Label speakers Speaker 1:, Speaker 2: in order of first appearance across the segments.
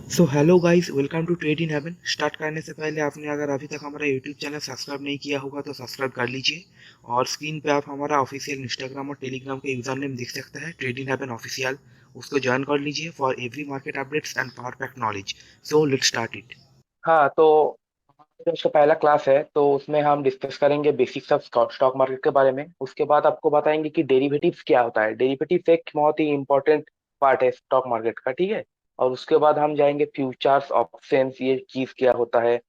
Speaker 1: So hello guys, welcome to trade in heaven. Start करने से पहले आपने अगर अभी तक हमारा यूट्यूब चैनल सब्सक्राइब नहीं किया होगा तो सब्सक्राइब कर लीजिए। और स्क्रीन पे आप हमारा ऑफिशियल इंस्टाग्राम और टेलीग्राम का यूजर नेम देख सकते हैं, ट्रेड इन हेवन ऑफिशियल। उसको ज्वाइन कर लीजिए for every market updates and perfect knowledge. So let's start it.
Speaker 2: हाँ, तो जो इसका पहला क्लास है तो उसमें हम डिस्कस करेंगे बेसिक्स ऑफ स्टॉक मार्केट के बारे में। उसके बाद आपको बताएंगे कि डेरिवेटिव्स क्या होता है। डेरिवेटिव्स एक बहुत ही इंपॉर्टेंट पार्ट है स्टॉक मार्केट का, ठीक है। और उसके बाद हम जाएंगे फ्यूचर्स ऑप्शंस, ये चीज क्या होता है,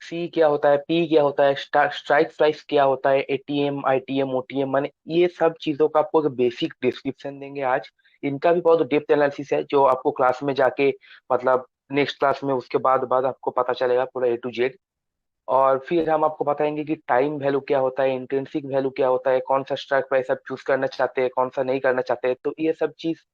Speaker 2: सी क्या होता है, पी क्या होता है, स्ट्राइक प्राइस क्या होता है, एटीएम आईटीएम ओटीएम, माने ये सब चीजों का आपको बेसिक डिस्क्रिप्शन देंगे आज। इनका भी बहुत डेप्थ एनालिसिस है जो आपको क्लास में जाके, मतलब नेक्स्ट क्लास में उसके बाद आपको पता चलेगा पूरा A to Z। और फिर हम आपको बताएंगे कि टाइम वैल्यू क्या होता है, इंट्रिंसिक वैल्यू क्या होता है, कौन सा स्ट्राइक प्राइस आप चूज करना चाहते हैं, कौन सा नहीं करना चाहते हैं, तो ये सब चीज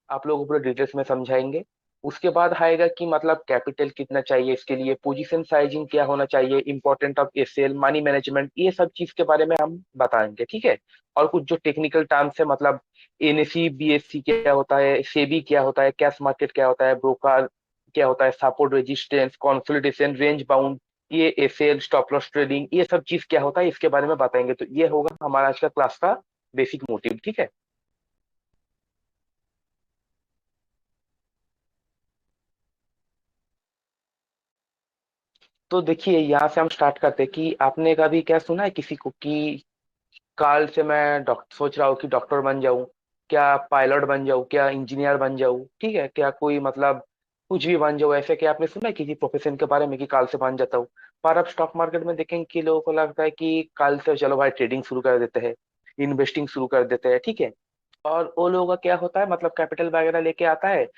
Speaker 2: आप लोगों को पूरे डिटेल्स में समझाएंगे। उसके बाद आएगा कि मतलब कैपिटल कितना चाहिए इसके लिए, पोजीशन साइजिंग क्या होना चाहिए, important of SL, money management, ये सब चीज के बारे में हम बताएंगे, ठीक है। और कुछ जो टेक्निकल टर्म्स है, मतलब एनएससी बीएससी क्या होता है, सेबी क्या होता है, कैश मार्केट क्या होता है, ब्रोकर क्या होता है, support resistance consolidation range bound, ये एसएल स्टॉप लॉस ट्रेडिंग, ये सब चीज क्या होता है इसके बारे में बताएंगे। तो ये होगा हमारा आज का क्लास का बेसिक मोटिव, ठीक है। तो देखिए, यहाँ से हम स्टार्ट करते हैं कि आपने कभी क्या सुना है किसी को कि काल से मैं डॉक्टर सोच रहा हूँ कि डॉक्टर बन जाऊं, क्या पायलट बन जाऊं, क्या इंजीनियर बन जाऊं, ठीक है, क्या कोई मतलब कुछ भी बन जाऊं, ऐसे क्या आपने सुना है किसी प्रोफेशन के बारे में कि काल से बन जाता हूँ। पर अब स्टॉक मार्केट में देखेंगे कि लोगों को लगता है कि काल से चलो भाई ट्रेडिंग शुरू कर देते हैं, इन्वेस्टिंग शुरू कर देते हैं, ठीक है। और वो लोगों का क्या होता है, मतलब कैपिटल वगैरह लेके आता है।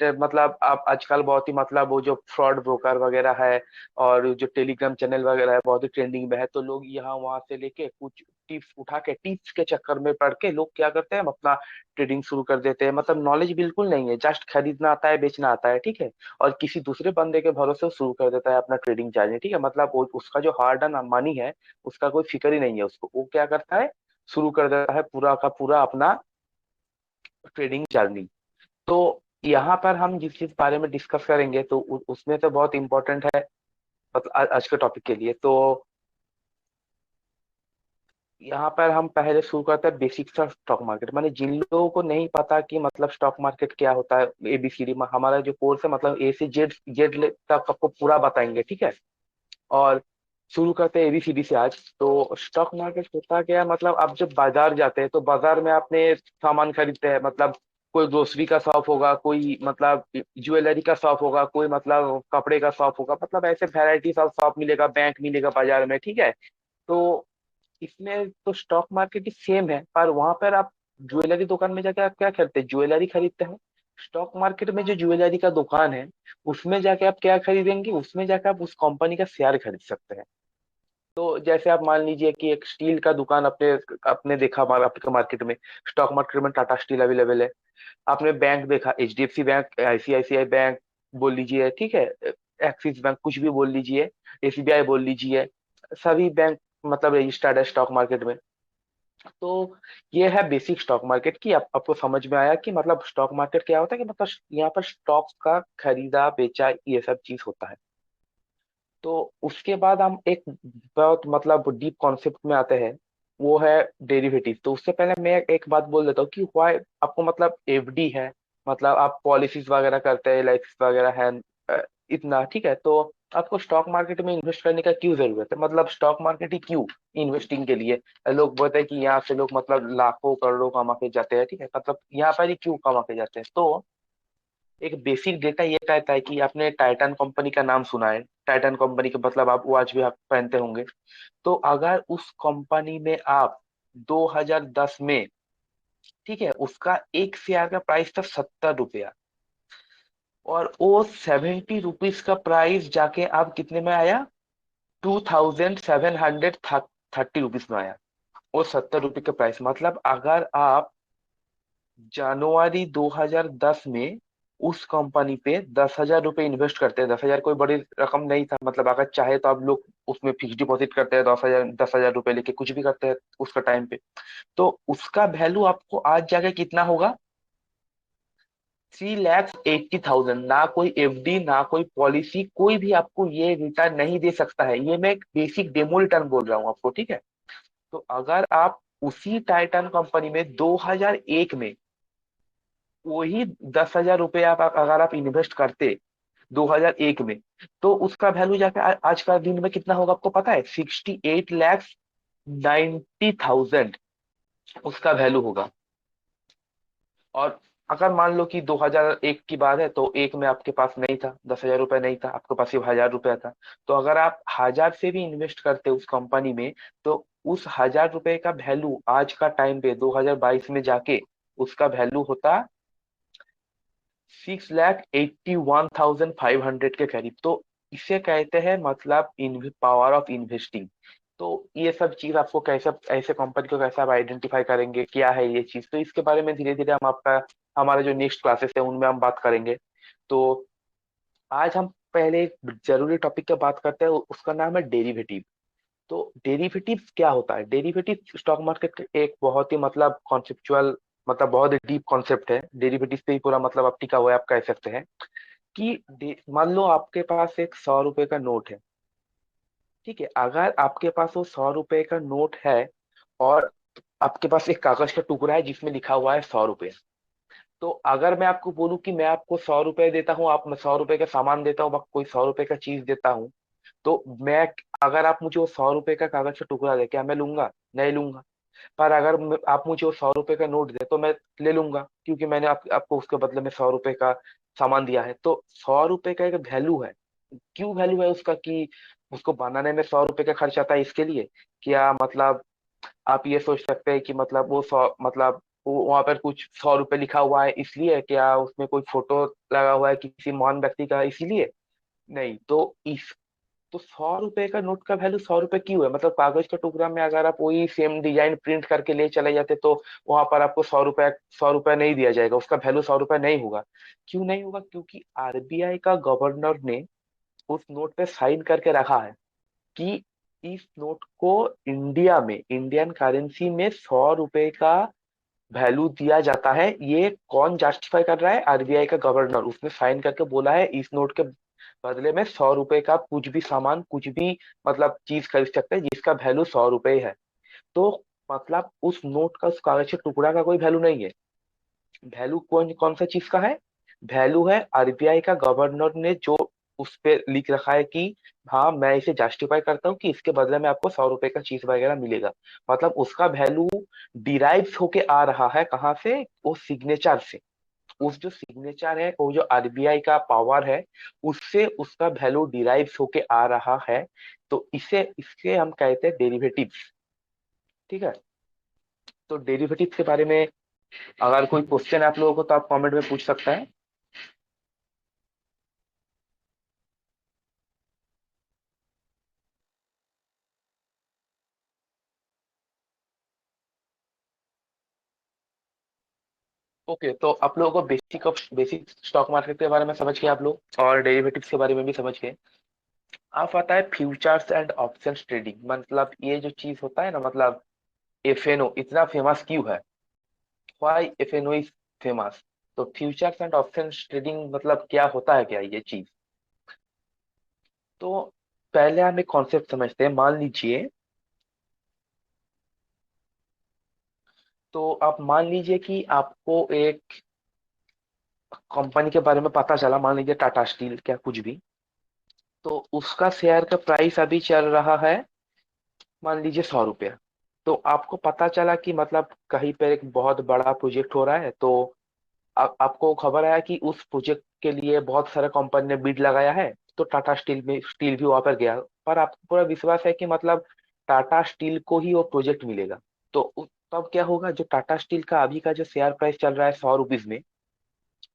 Speaker 2: मतलब आप आजकल बहुत ही, मतलब वो जो फ्रॉड ब्रोकर वगैरह है और जो टेलीग्राम चैनल वगैरह है बहुत ही ट्रेंडिंग में है, तो लोग यहाँ वहां से लेके कुछ टिप्स उठा के, टिप्स के चक्कर में पड़ के लोग क्या करते हैं, अपना ट्रेडिंग शुरू कर देते हैं। मतलब नॉलेज बिल्कुल नहीं है, जस्ट खरीदना आता है, बेचना आता है, ठीक है। और किसी दूसरे बंदे के भरोसे वो शुरू कर देता है अपना ट्रेडिंग जर्नी, ठीक है। मतलब उसका जो हार्ड एंड मनी है उसका कोई फिक्र ही नहीं है उसको, वो क्या करता है, शुरू कर देता है पूरा का पूरा अपना ट्रेडिंग जर्नी। तो यहाँ पर हम जिस चीज बारे में डिस्कस करेंगे तो उसमें तो बहुत इंपॉर्टेंट है, मतलब आज के टॉपिक के लिए। तो यहाँ पर हम पहले शुरू करते हैं बेसिक्स ऑफ स्टॉक मार्केट। माने जिन लोगों को नहीं पता कि मतलब स्टॉक मार्केट क्या होता है, ABCD में हमारा जो कोर्स है, मतलब A से Z जेड तक आपको पूरा बताएंगे, ठीक है। और शुरू करते हैं ABCD से आज। तो स्टॉक मार्केट होता क्या है, मतलब आप जब बाजार जाते हैं तो बाजार में आपने सामान खरीदते हैं, मतलब कोई ग्रोसरी का शॉप होगा, कोई मतलब ज्वेलरी का शॉप होगा, कोई मतलब कपड़े का शॉप होगा, मतलब ऐसे वैरायटी ऑफ शॉप मिलेगा, बैंक मिलेगा बाजार में, ठीक है। तो इसमें तो स्टॉक मार्केट ही सेम है, पर वहां पर आप ज्वेलरी दुकान में जाके आप क्या खरीदते हैं, ज्वेलरी खरीदते हैं। स्टॉक मार्केट में जो ज्वेलरी का दुकान है उसमें जाके आप क्या खरीदेंगे, उसमें जाके आप उस कंपनी का शेयर खरीद सकते हैं। तो जैसे आप मान लीजिए कि एक स्टील का दुकान अपने आपने देखा आपके मार्केट में, स्टॉक मार्केट में टाटा स्टील अवेलेबल है। आपने बैंक देखा, HDFC बैंक, ICICI बैंक बोल लीजिए, ठीक है, एक्सिस बैंक कुछ भी बोल लीजिए, SBI बोल लीजिए, सभी बैंक मतलब रजिस्टर्ड है स्टॉक मार्केट में। तो ये है बेसिक स्टॉक मार्केट की। आपको समझ में आया कि मतलब स्टॉक मार्केट क्या होता है, कि मतलब यहाँ पर स्टॉक का खरीदा बेचा ये सब चीज होता है। तो उसके बाद हम एक बहुत मतलब डीप कॉन्सेप्ट में आते हैं, वो है डेरिवेटिव। तो उससे पहले मैं एक बात बोल देता हूँ कि व्हाई आपको मतलब FD है, मतलब आप पॉलिसीज वगैरह करते हैं, LIC वगैरह है, इतना, ठीक है। तो आपको स्टॉक मार्केट में इन्वेस्ट करने का क्यों जरूरत है, मतलब स्टॉक मार्केट ही क्यों इन्वेस्टिंग के लिए। लोग बोलते हैं कि यहाँ से लोग मतलब लाखों करोड़ों कमा के जाते हैं, ठीक है, मतलब यहाँ पर ही क्यों कमा के जाते हैं। तो एक बेसिक डेटा ये कहता है कि आपने टाइटन कंपनी का नाम सुना है, टाइटन कंपनी का मतलब आप वॉच भी आप पहनते होंगे। तो अगर उस कंपनी में आप 2010 में, ठीक है, उसका एक शेयर का प्राइस था 70 रुपया, और वो 70 रुपीज का प्राइस जाके आप कितने में आया, 2730 रुपीज में आया। वो 70 रुपये का प्राइस, मतलब अगर आप जनवरी 2010 में उस कंपनी पे 10,000 रुपये इन्वेस्ट करते हैं, 10,000 कोई बड़ी रकम नहीं था, मतलब अगर चाहे तो आप लोग उसमें फिक्स डिपॉजिट करते हैं, 10,000 रुपये लेके कुछ भी करते हैं उसका टाइम पे, तो उसका वैल्यू आपको आज जाके कितना होगा, 3,80,000, ना कोई एफडी ना कोई पॉलिसी, कोई भी आपको ये रिटर्न नहीं दे सकता है। ये मैं एक बेसिक डेमो रिटर्न बोल रहा हूँ आपको, ठीक है। तो अगर आप उसी टाइटन कंपनी में 2001 में वही 10,000 रुपये अगर आप इन्वेस्ट करते 2001 में, तो उसका वैल्यू जाके आज का दिन में कितना होगा आपको पता है? 68,90,000 उसका वैल्यू होगा। और अगर मान लो कि 2001 की बात है, तो एक में आपके पास नहीं था, 10,000 रुपये नहीं था, आपके पास सिर्फ 1,000 रुपया था। तो अगर आप 1,000 से भी इन्वेस्ट करते उस कंपनी में, तो उस 1,000 रुपये का वैल्यू आज का टाइम पे 2022 में जाके उसका वैल्यू होता 6,81,500 के करीब। तो इसे कहते हैं मतलब इन पावर ऑफ इन्वेस्टिंग। तो ये सब चीज आपको कैसे, ऐसे कंपनी को कैसे आप आइडेंटिफाई करेंगे, क्या है ये चीज, तो इसके बारे में धीरे धीरे हम आपका हमारे जो नेक्स्ट क्लासेस है उनमें हम बात करेंगे। तो आज हम पहले एक जरूरी टॉपिक की बात करते हैं, उसका नाम है डेरिवेटिव। तो डेरिवेटिव क्या होता है? डेरिवेटिव स्टॉक मार्केट का एक बहुत ही मतलब कॉन्सेप्चुअल, मतलब बहुत ही डीप कॉन्सेप्ट है। डेरिवेटिव पे ही पूरा मतलब आप टिका हुआ है, आप कह सकते हैं कि मान लो आपके पास एक 100 रुपए का नोट है, ठीक है। अगर आपके पास वो 100 रुपए का नोट है और आपके पास एक कागज का टुकड़ा है जिसमें लिखा हुआ है 100 रुपए, तो अगर मैं आपको बोलूं कि मैं आपको 100 रुपए देता हूँ, आप मैं 100 रुपए का सामान देता हूँ, कोई 100 रुपए का चीज देता हूँ, तो मैं, अगर आप मुझे वो 100 रुपए का कागज का टुकड़ा दे, क्या मैं लूंगा? नहीं लूंगा। पर अगर आप मुझे वो 100 रुपए का नोट दे तो मैं ले लूंगा, क्योंकि मैंने आपको उसके बदले में 100 रुपए का सामान दिया है। तो 100 रुपए का एक वैल्यू है। क्यों वैल्यू है उसका? कि उसको बनाने में 100 रुपए का खर्च आता है, इसके लिए। क्या मतलब आप ये सोच सकते हैं कि मतलब वो 100, मतलब वहां पर कुछ 100 रुपए लिखा हुआ है इसलिए? क्या उसमें कोई फोटो लगा हुआ है किसी महान व्यक्ति का इसलिए? नहीं। तो 100 रुपए का नोट का वैल्यू 100 रुपए क्यों है? मतलब कागज का टुकड़ा में अगर आप वही सेम डिजाइन प्रिंट करके ले चले जाते, तो वहां पर आपको 100 रुपए नहीं दिया जाएगा, उसका वैल्यू 100 रुपए नहीं होगा। क्यों नहीं होगा? क्योंकि आरबीआई का गवर्नर ने उस नोट पे साइन करके रखा है कि इस नोट को इंडिया में, इंडियन करेंसी में 100 रुपए का वैल्यू दिया जाता है। ये कौन जस्टिफाई कर रहा है? आरबीआई का गवर्नर। उसने साइन करके बोला है इस नोट के बदले में 100 रुपए का कुछ भी सामान, कुछ भी मतलब चीज खरीद सकते हैं जिसका वैल्यू 100 रुपए है। तो मतलब उस नोट का, उस कागज के टुकड़ा का कोई वैल्यू नहीं है। वैल्यू कौन कौन सा चीज का है? वैल्यू है आरबीआई का गवर्नर ने जो उस पे लिख रखा है कि हाँ मैं इसे जस्टिफाई करता हूँ कि इसके बदले में आपको 100 रुपए का चीज वगैरह मिलेगा। मतलब उसका वैल्यू डिराइव होके आ रहा है कहाँ से? वो सिग्नेचर से। उस जो सिग्नेचर है, वो जो आरबीआई का पावर है, उससे उसका वैल्यू डिराइव होके आ रहा है। तो इसे इसके हम कहते हैं डेरिवेटिव, ठीक है। तो डेरिवेटिव के बारे में अगर कोई क्वेश्चन आप लोगों को तो आप कमेंट में पूछ सकता है। ओके, तो आप लोगों को बेसिक स्टॉक मार्केट के बारे में समझ गए आप लोग, और डेरिवेटिव्स के बारे में भी समझ गए। आप आता है फ्यूचर्स एंड ऑप्शंस ट्रेडिंग। मतलब ये जो चीज होता है ना, मतलब एफएनओ इतना फेमस क्यों है? Why FNO is famous? तो फ्यूचर्स एंड ऑप्शंस ट्रेडिंग मतलब क्या होता है, क्या ये चीज? तो पहले हम एक कॉन्सेप्ट समझते हैं। मान लीजिए, तो आप मान लीजिए कि आपको एक कंपनी के बारे में पता चला, मान लीजिए टाटा स्टील, क्या कुछ भी। तो उसका शेयर का प्राइस अभी चल रहा है मान लीजिए 100 रुपया। तो आपको पता चला कि मतलब कहीं पर एक बहुत बड़ा प्रोजेक्ट हो रहा है। तो आपको खबर आया कि उस प्रोजेक्ट के लिए बहुत सारे कंपनी ने बिड लगाया है। तो टाटा स्टील भी वहां पर गया। पर आपको पूरा विश्वास है कि मतलब टाटा स्टील को ही वो प्रोजेक्ट मिलेगा। तो तब क्या होगा? जो टाटा स्टील का अभी का जो शेयर प्राइस चल रहा है 100 रुपीज में,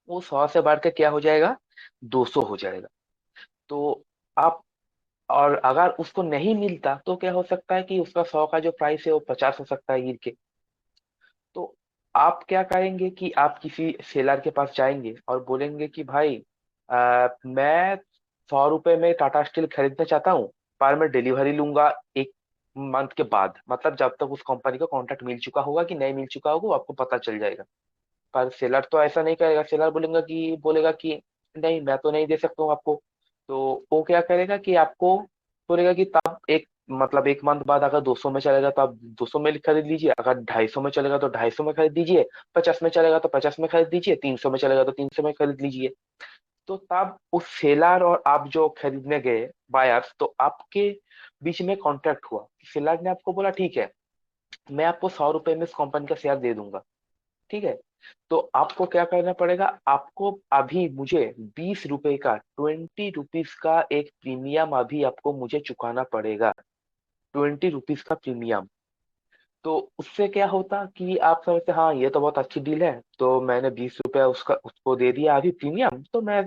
Speaker 2: वो 100 से बढ़ के क्या हो जाएगा? 200 हो जाएगा। तो आप, और अगर उसको नहीं मिलता तो क्या हो सकता है कि उसका 100 का जो प्राइस है वो 50 हो सकता है गिर के। तो आप क्या करेंगे कि आप किसी सेलर के पास जाएंगे और बोलेंगे कि भाई मैं 100 रुपए में टाटा स्टील खरीदना चाहता हूँ, पर मैं डिलीवरी लूंगा 1 मंथ के बाद। मतलब जब तक उस कंपनी का कॉन्ट्रैक्ट मिल चुका होगा कि नहीं मिल चुका होगा वो आपको पता चल जाएगा। पर सेलर तो ऐसा नहीं करेगा, सेलर बोलेगा कि नहीं मैं तो नहीं दे सकता हूँ आपको। तो वो क्या करेगा कि आपको बोलेगा कि तब एक मतलब एक मंथ बाद अगर 200 में चलेगा तो आप 200 में खरीद लीजिए, अगर 250 में चलेगा तो 250 में खरीद लीजिए, 50 में चलेगा तो 50 में खरीद लीजिए, 300 में चलेगा तो 300 में खरीद लीजिए। तो तब उस सेलर और आप जो खरीदने गए बायर्स, तो आपके बीच में कॉन्ट्रैक्ट हुआ। सेलर ने आपको बोला ठीक है, मैं आपको 100 रुपए में इस कंपनी का शेयर दे दूंगा, ठीक है। तो आपको क्या करना पड़ेगा, आपको अभी मुझे 20 रुपए का 20 रुपीज का एक प्रीमियम अभी आपको मुझे चुकाना पड़ेगा, 20 रुपीज का प्रीमियम। तो उससे क्या होता कि आप समझते हाँ ये तो बहुत अच्छी डील है, तो मैंने 20 रुपया उसका उसको दे दिया अभी प्रीमियम, तो मैं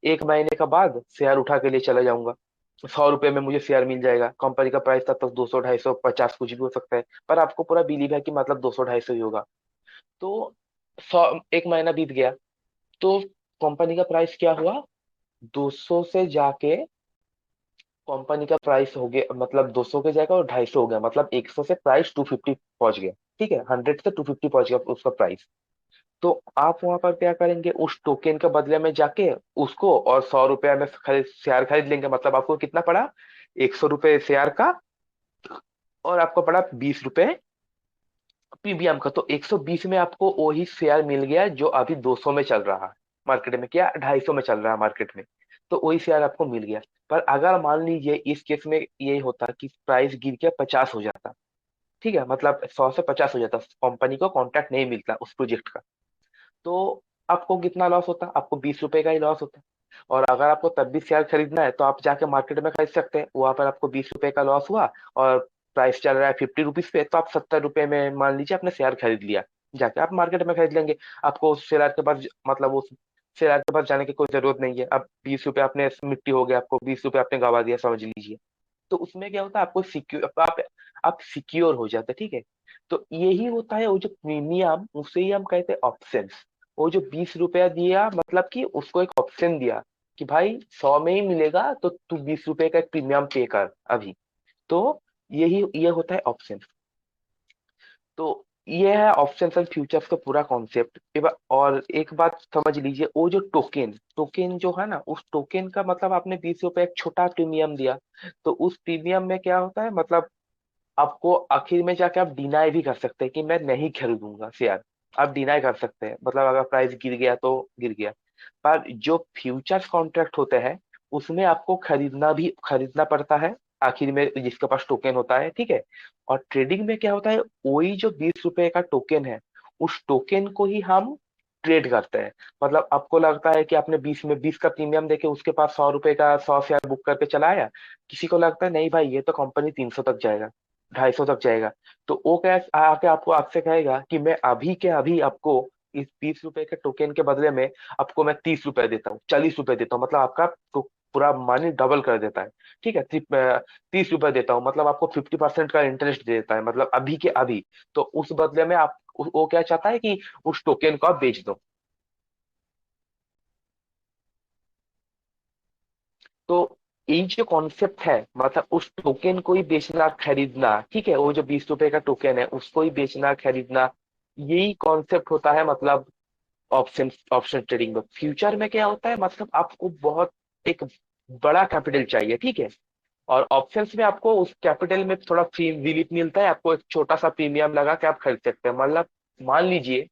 Speaker 2: एक महीने का बाद शेयर उठा के लिए चला जाऊंगा, 100 रुपए में मुझे शेयर मिल जाएगा। कंपनी का प्राइस तब तक 200 250 50 कुछ भी हो सकता है, पर आपको पूरा बिलीव है कि मतलब 200 250 ही होगा। तो 100, एक महीना बीत गया, तो कंपनी का प्राइस क्या हुआ, 200 से जाके कंपनी का प्राइस हो गया, मतलब 200 के जगह और 250 हो गया, मतलब 100 से प्राइस 250 पहुंच गया, ठीक है, 100 से 250 पहुंच गया उसका प्राइस। तो आप वहां पर क्या करेंगे, उस टोकन के बदले में जाके उसको और 100 रुपया में खरीद शेयर खरीद लेंगे। मतलब आपको कितना पड़ा, 100 रुपये शेयर का, और आपको पड़ा 20 रुपए प्रीमियम का। तो 120 में आपको वही शेयर मिल गया जो अभी 200 में चल रहा है मार्केट में, क्या 250 में चल रहा है मार्केट में। तो वही शेयर आपको मिल गया। पर अगर मान लीजिए इस केस में ये होता कि प्राइस गिर के 50 हो जाता, ठीक है, मतलब 100 से 50 हो जाता, कंपनी को कॉन्ट्रैक्ट नहीं मिलता उस प्रोजेक्ट का, तो आपको कितना लॉस होता, आपको 20 रुपए का ही लॉस होता। और अगर आपको तब भी शेयर खरीदना है तो आप जाके मार्केट में खरीद सकते हैं, वहां पर आपको 20 रुपए का लॉस हुआ, और प्राइस चल रहा है 50 रुपीज पे, तो आप 70 रुपए में मान लीजिए आपने शेयर खरीद लिया, जाके आप मार्केट में खरीद लेंगे। आपको उस शेयर के पास मतलब उस शेयर के पास जाने की कोई जरूरत नहीं है। अब 20 रुपए आपने मिट्टी हो गया, आपको 20 रुपए आपने गवा दिया समझ लीजिए। तो उसमें क्या होता है, आपको सिक्योर आप सिक्योर हो जाते हैं, ठीक है। तो यही होता है वो जो प्रीमियम, उसे ही हम कहते हैं ऑप्शन। वो जो 20 रुपया दिया, मतलब कि उसको एक ऑप्शन दिया कि भाई 100 में ही मिलेगा तो तू 20 रुपए का एक प्रीमियम पे कर अभी। तो ये होता है ऑप्शन। तो ये है ऑप्शन एंड फ्यूचर्स का पूरा कॉन्सेप्ट। और एक बात समझ लीजिए, वो जो टोकन टोकन जो है ना, उस टोकन का मतलब आपने 20 रुपए एक छोटा प्रीमियम दिया, तो उस प्रीमियम में क्या होता है, मतलब आपको आखिर में जाके आप डिनाई भी कर सकते हैं कि मैं नहीं खरीदूंगा शेयर। आप डिनाई कर सकते हैं, मतलब अगर प्राइस गिर गया तो गिर गया। पर जो फ्यूचर्स कॉन्ट्रैक्ट होते हैं उसमें आपको खरीदना पड़ता है आखिर में, जिसके पास टोकन होता है, ठीक है। और ट्रेडिंग में क्या होता है, वही जो 20 रुपए का टोकन है, उस टोकन को ही हम ट्रेड करते हैं। मतलब आपको लगता है कि आपने 20 का प्रीमियम देके उसके पास 100 रुपए का 100 शेयर बुक करके चलाया, किसी को लगता है नहीं भाई ये तो कंपनी 300 तक जाएगा, 250 तक जाएगा, तो वो क्या आके आपको आपसे कहेगा कि मैं अभी के अभी आपको इस 20 रुपए के टोकन के बदले में आपको मैं 30 रुपए देता हूँ, 40 रुपए देता हूँ, मतलब आपका तो पूरा मनी डबल कर देता है, ठीक है। 30 रुपए देता हूँ, मतलब आपको 50% का इंटरेस्ट दे देता है, मतलब अभी के अभी। तो उस बदले में आप वो क्या चाहता है कि उस टोकन को आप बेच दो। तो ये जो कॉन्सेप्ट है, मतलब उस टोकन को ही बेचना खरीदना, ठीक है, वो जो 20 रुपए का टोकन है उसको ही बेचना खरीदना, यही कॉन्सेप्ट होता है मतलब ऑप्शन ऑप्शन ट्रेडिंग में। फ्यूचर में क्या होता है, मतलब आपको बहुत एक बड़ा कैपिटल चाहिए, ठीक है। और ऑप्शंस में आपको उस कैपिटल में थोड़ा फ्री रिलीफ मिलता है, आपको एक छोटा सा प्रीमियम लगा के आप खरीद सकते हैं। मतलब मान लीजिए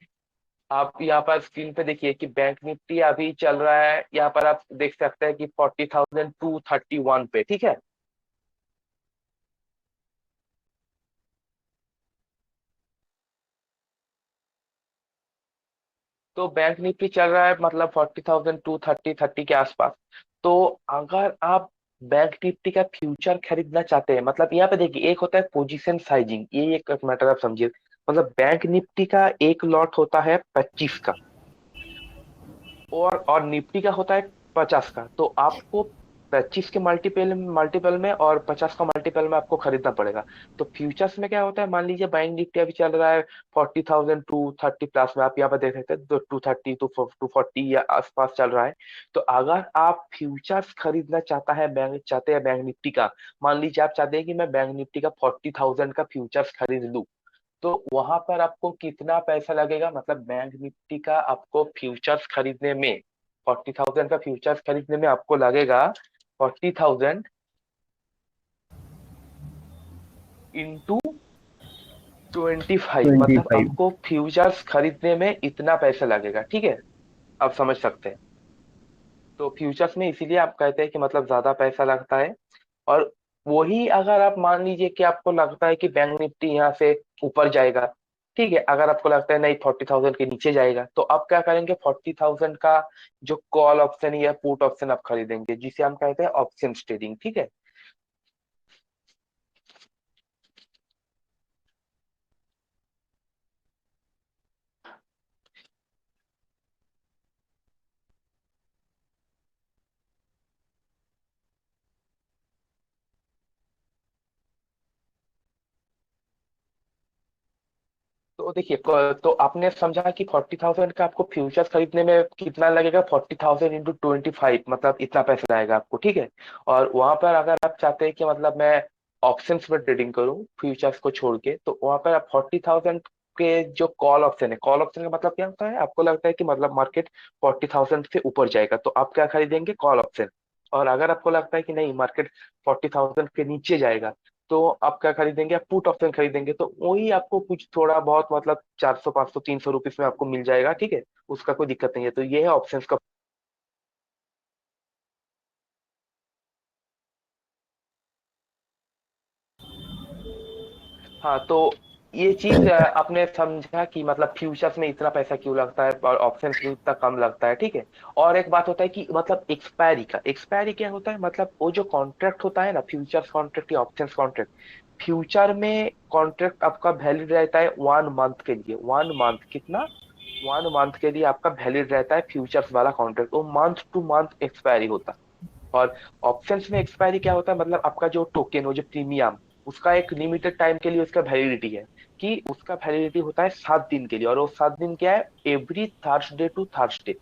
Speaker 2: आप यहाँ पर स्क्रीन पे देखिए कि बैंक निफ्टी अभी चल रहा है, यहाँ पर आप देख सकते हैं कि 40,231 पे, ठीक है। तो बैंक निफ्टी चल रहा है मतलब 40,230 के आसपास। तो अगर आप बैंक निफ्टी का फ्यूचर खरीदना चाहते हैं, मतलब यहाँ पे देखिए एक होता है पोजीशन साइजिंग, ये एक मैटर आप समझिए। मतलब बैंक निफ्टी का एक लॉट होता है 25 का, और निफ्टी का होता है 50 का। तो आपको 25 के मल्टीपल मल्टीपल में और 50 का मल्टीपल में आपको खरीदना पड़ेगा। तो फ्यूचर्स में क्या होता है, मान लीजिए बैंक निफ्टी अभी चल रहा है 40,230 प्लस में, आप यहाँ पर देख सकते हैं तो 230 टू 40 या आसपास चल रहा है। तो अगर आप फ्यूचर्स खरीदना चाहते हैं बैंक निफ्टी का, मान लीजिए आप चाहते हैं कि मैं बैंक निफ्टी का 40,000 का फ्यूचर्स खरीद लूं, तो वहां पर आपको कितना पैसा लगेगा, मतलब बैंक निफ्टी का आपको फ्यूचर्स खरीदने में, 40,000 का फ्यूचर्स खरीदने में आपको लगेगा 40,000 इंटू 25,
Speaker 3: ट्वेंटी
Speaker 2: मतलब
Speaker 3: फाइव
Speaker 2: आपको फ्यूचर्स खरीदने में इतना पैसा लगेगा, ठीक है। आप समझ सकते हैं। तो फ्यूचर्स में इसीलिए आप कहते हैं कि मतलब ज्यादा पैसा लगता है। और वही अगर आप मान लीजिए कि आपको लगता है कि बैंक निफ्टी यहाँ से ऊपर जाएगा, ठीक है, अगर आपको लगता है नहीं 40,000 के नीचे जाएगा, तो आप क्या करेंगे, 40,000 का जो कॉल ऑप्शन या पुट ऑप्शन आप खरीदेंगे, जिसे हम कहते हैं ऑप्शन ट्रेडिंग, ठीक है। तो देखिए तो आपने समझा कि 40,000 का आपको फ्यूचर्स खरीदने में कितना लगेगा, 40,000 इंटू 25, मतलब इतना पैसा आएगा आपको, ठीक है। और वहां पर अगर आप चाहते हैं कि मतलब मैं ऑप्शंस में ट्रेडिंग करूं फ्यूचर्स को छोड़ के, तो वहां पर आप 40,000 के जो कॉल ऑप्शन है, कॉल ऑप्शन का मतलब क्या होता है, आपको लगता है कि मतलब मार्केट 40,000 से ऊपर जाएगा, तो आप क्या खरीदेंगे, कॉल ऑप्शन। और अगर आपको लगता है कि नहीं मार्केट 40,000 के नीचे जाएगा, तो आप क्या खरीदेंगे, आप पुट ऑप्शन खरीदेंगे, तो वही आपको कुछ थोड़ा बहुत मतलब 400 500 300 रुपीज में आपको मिल जाएगा, ठीक है। उसका कोई दिक्कत नहीं है, तो ये है ऑप्शंस का। हाँ, तो ये चीज आपने समझा कि मतलब फ्यूचर्स में इतना पैसा क्यों लगता है और ऑप्शंस में इतना कम लगता है, ठीक है। और एक बात होता है कि मतलब एक्सपायरी का, एक्सपायरी क्या होता है, मतलब वो जो कॉन्ट्रैक्ट होता है ना, फ्यूचर्स कॉन्ट्रैक्ट या ऑप्शंस कॉन्ट्रैक्ट, फ्यूचर में कॉन्ट्रैक्ट आपका वैलिड रहता है 1 मंथ के लिए, 1 मंथ कितना, 1 मंथ के लिए आपका वैलिड रहता है फ्यूचर्स वाला कॉन्ट्रैक्ट, वो मंथ टू मंथ एक्सपायरी होता है। और ऑप्शंस में एक्सपायरी क्या होता है, मतलब आपका जो टोकन हो, जो प्रीमियम, उसका एक लिमिटेड टाइम के लिए उसका वैलिडिटी है, कि उसका वैलिडिटी होता है 7 दिन के लिए, और वो 7 दिन क्या है, every Thursday to Thursday,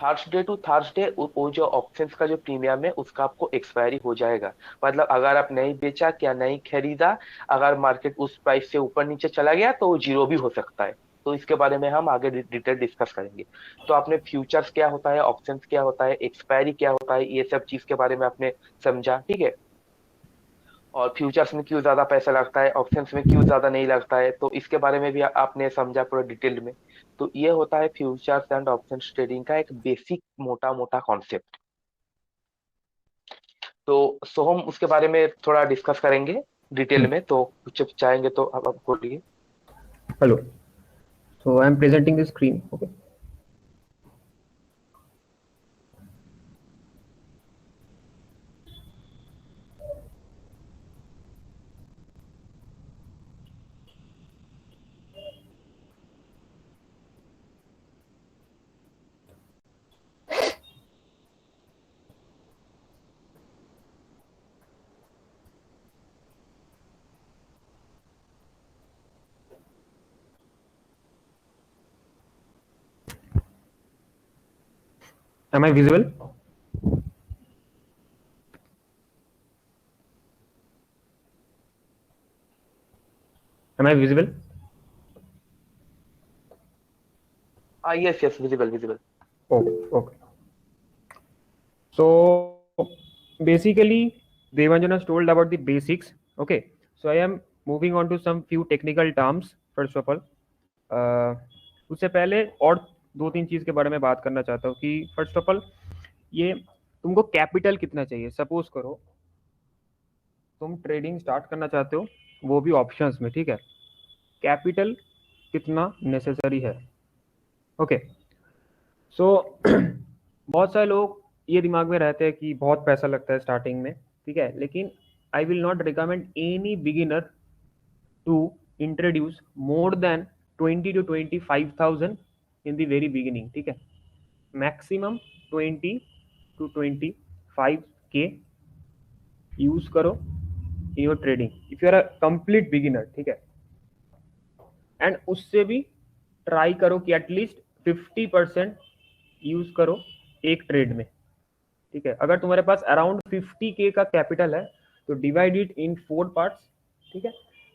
Speaker 2: Thursday to Thursday वो जो ऑप्शंस का जो प्रीमियम है उसका आपको एक्सपायरी हो जाएगा। मतलब अगर आप नहीं बेचा, क्या नहीं खरीदा, अगर मार्केट उस प्राइस से ऊपर नीचे चला गया तो वो जीरो भी हो सकता है। तो इसके बारे में हम आगे डिटेल डिस्कस करेंगे। तो आपने फ्यूचर्स क्या होता है, ऑप्शंस क्या होता है, एक्सपायरी क्या होता है, ये सब चीज के बारे में आपने समझा, ठीक है। और फ्यूचर्स में क्यों ज्यादा पैसा लगता है, ऑप्शंस में क्यों ज्यादा नहीं लगता है, तो इसके बारे में भी आपने समझा पूरा डिटेल में। तो ये होता है फ्यूचर्स एंड ऑप्शंस ट्रेडिंग का एक बेसिक मोटा मोटा कॉन्सेप्ट। तो सोहम उसके बारे में थोड़ा डिस्कस करेंगे डिटेल में, तो कुछ चाहेंगे तो आप बोलिए।
Speaker 3: Hello, so I'm presenting the screen. Okay. Am I visible? Am I visible?
Speaker 2: Yes yes, visible visible.
Speaker 3: Okay. Okay. So basically, Devanjan has told about the basics. Okay. So I am moving on to some few technical terms. First of all, उससे पहले और दो तीन चीज के बारे में बात करना चाहता हूँ कि फर्स्ट ऑफ ऑल ये तुमको कैपिटल कितना चाहिए। सपोज करो तुम ट्रेडिंग स्टार्ट करना चाहते हो, वो भी ऑप्शंस में, ठीक है। कैपिटल कितना नेसेसरी है। ओके। सो बहुत सारे लोग ये दिमाग में रहते हैं कि बहुत पैसा लगता है स्टार्टिंग में, ठीक है, लेकिन I will not recommend any beginner to introduce more than 20 to 25,000 in the very beginning, ठीक है। मैक्सिमम 20 to 25 के यूज करो in your trading if you are a complete beginner, ठीक है। एंड उससे भी ट्राई करो कि एटलीस्ट 50% यूज करो एक ट्रेड में, ठीक है। अगर तुम्हारे पास अराउंड 50K का कैपिटल है तो डिवाइड इट इन 4 पार्ट्स, ठीक है।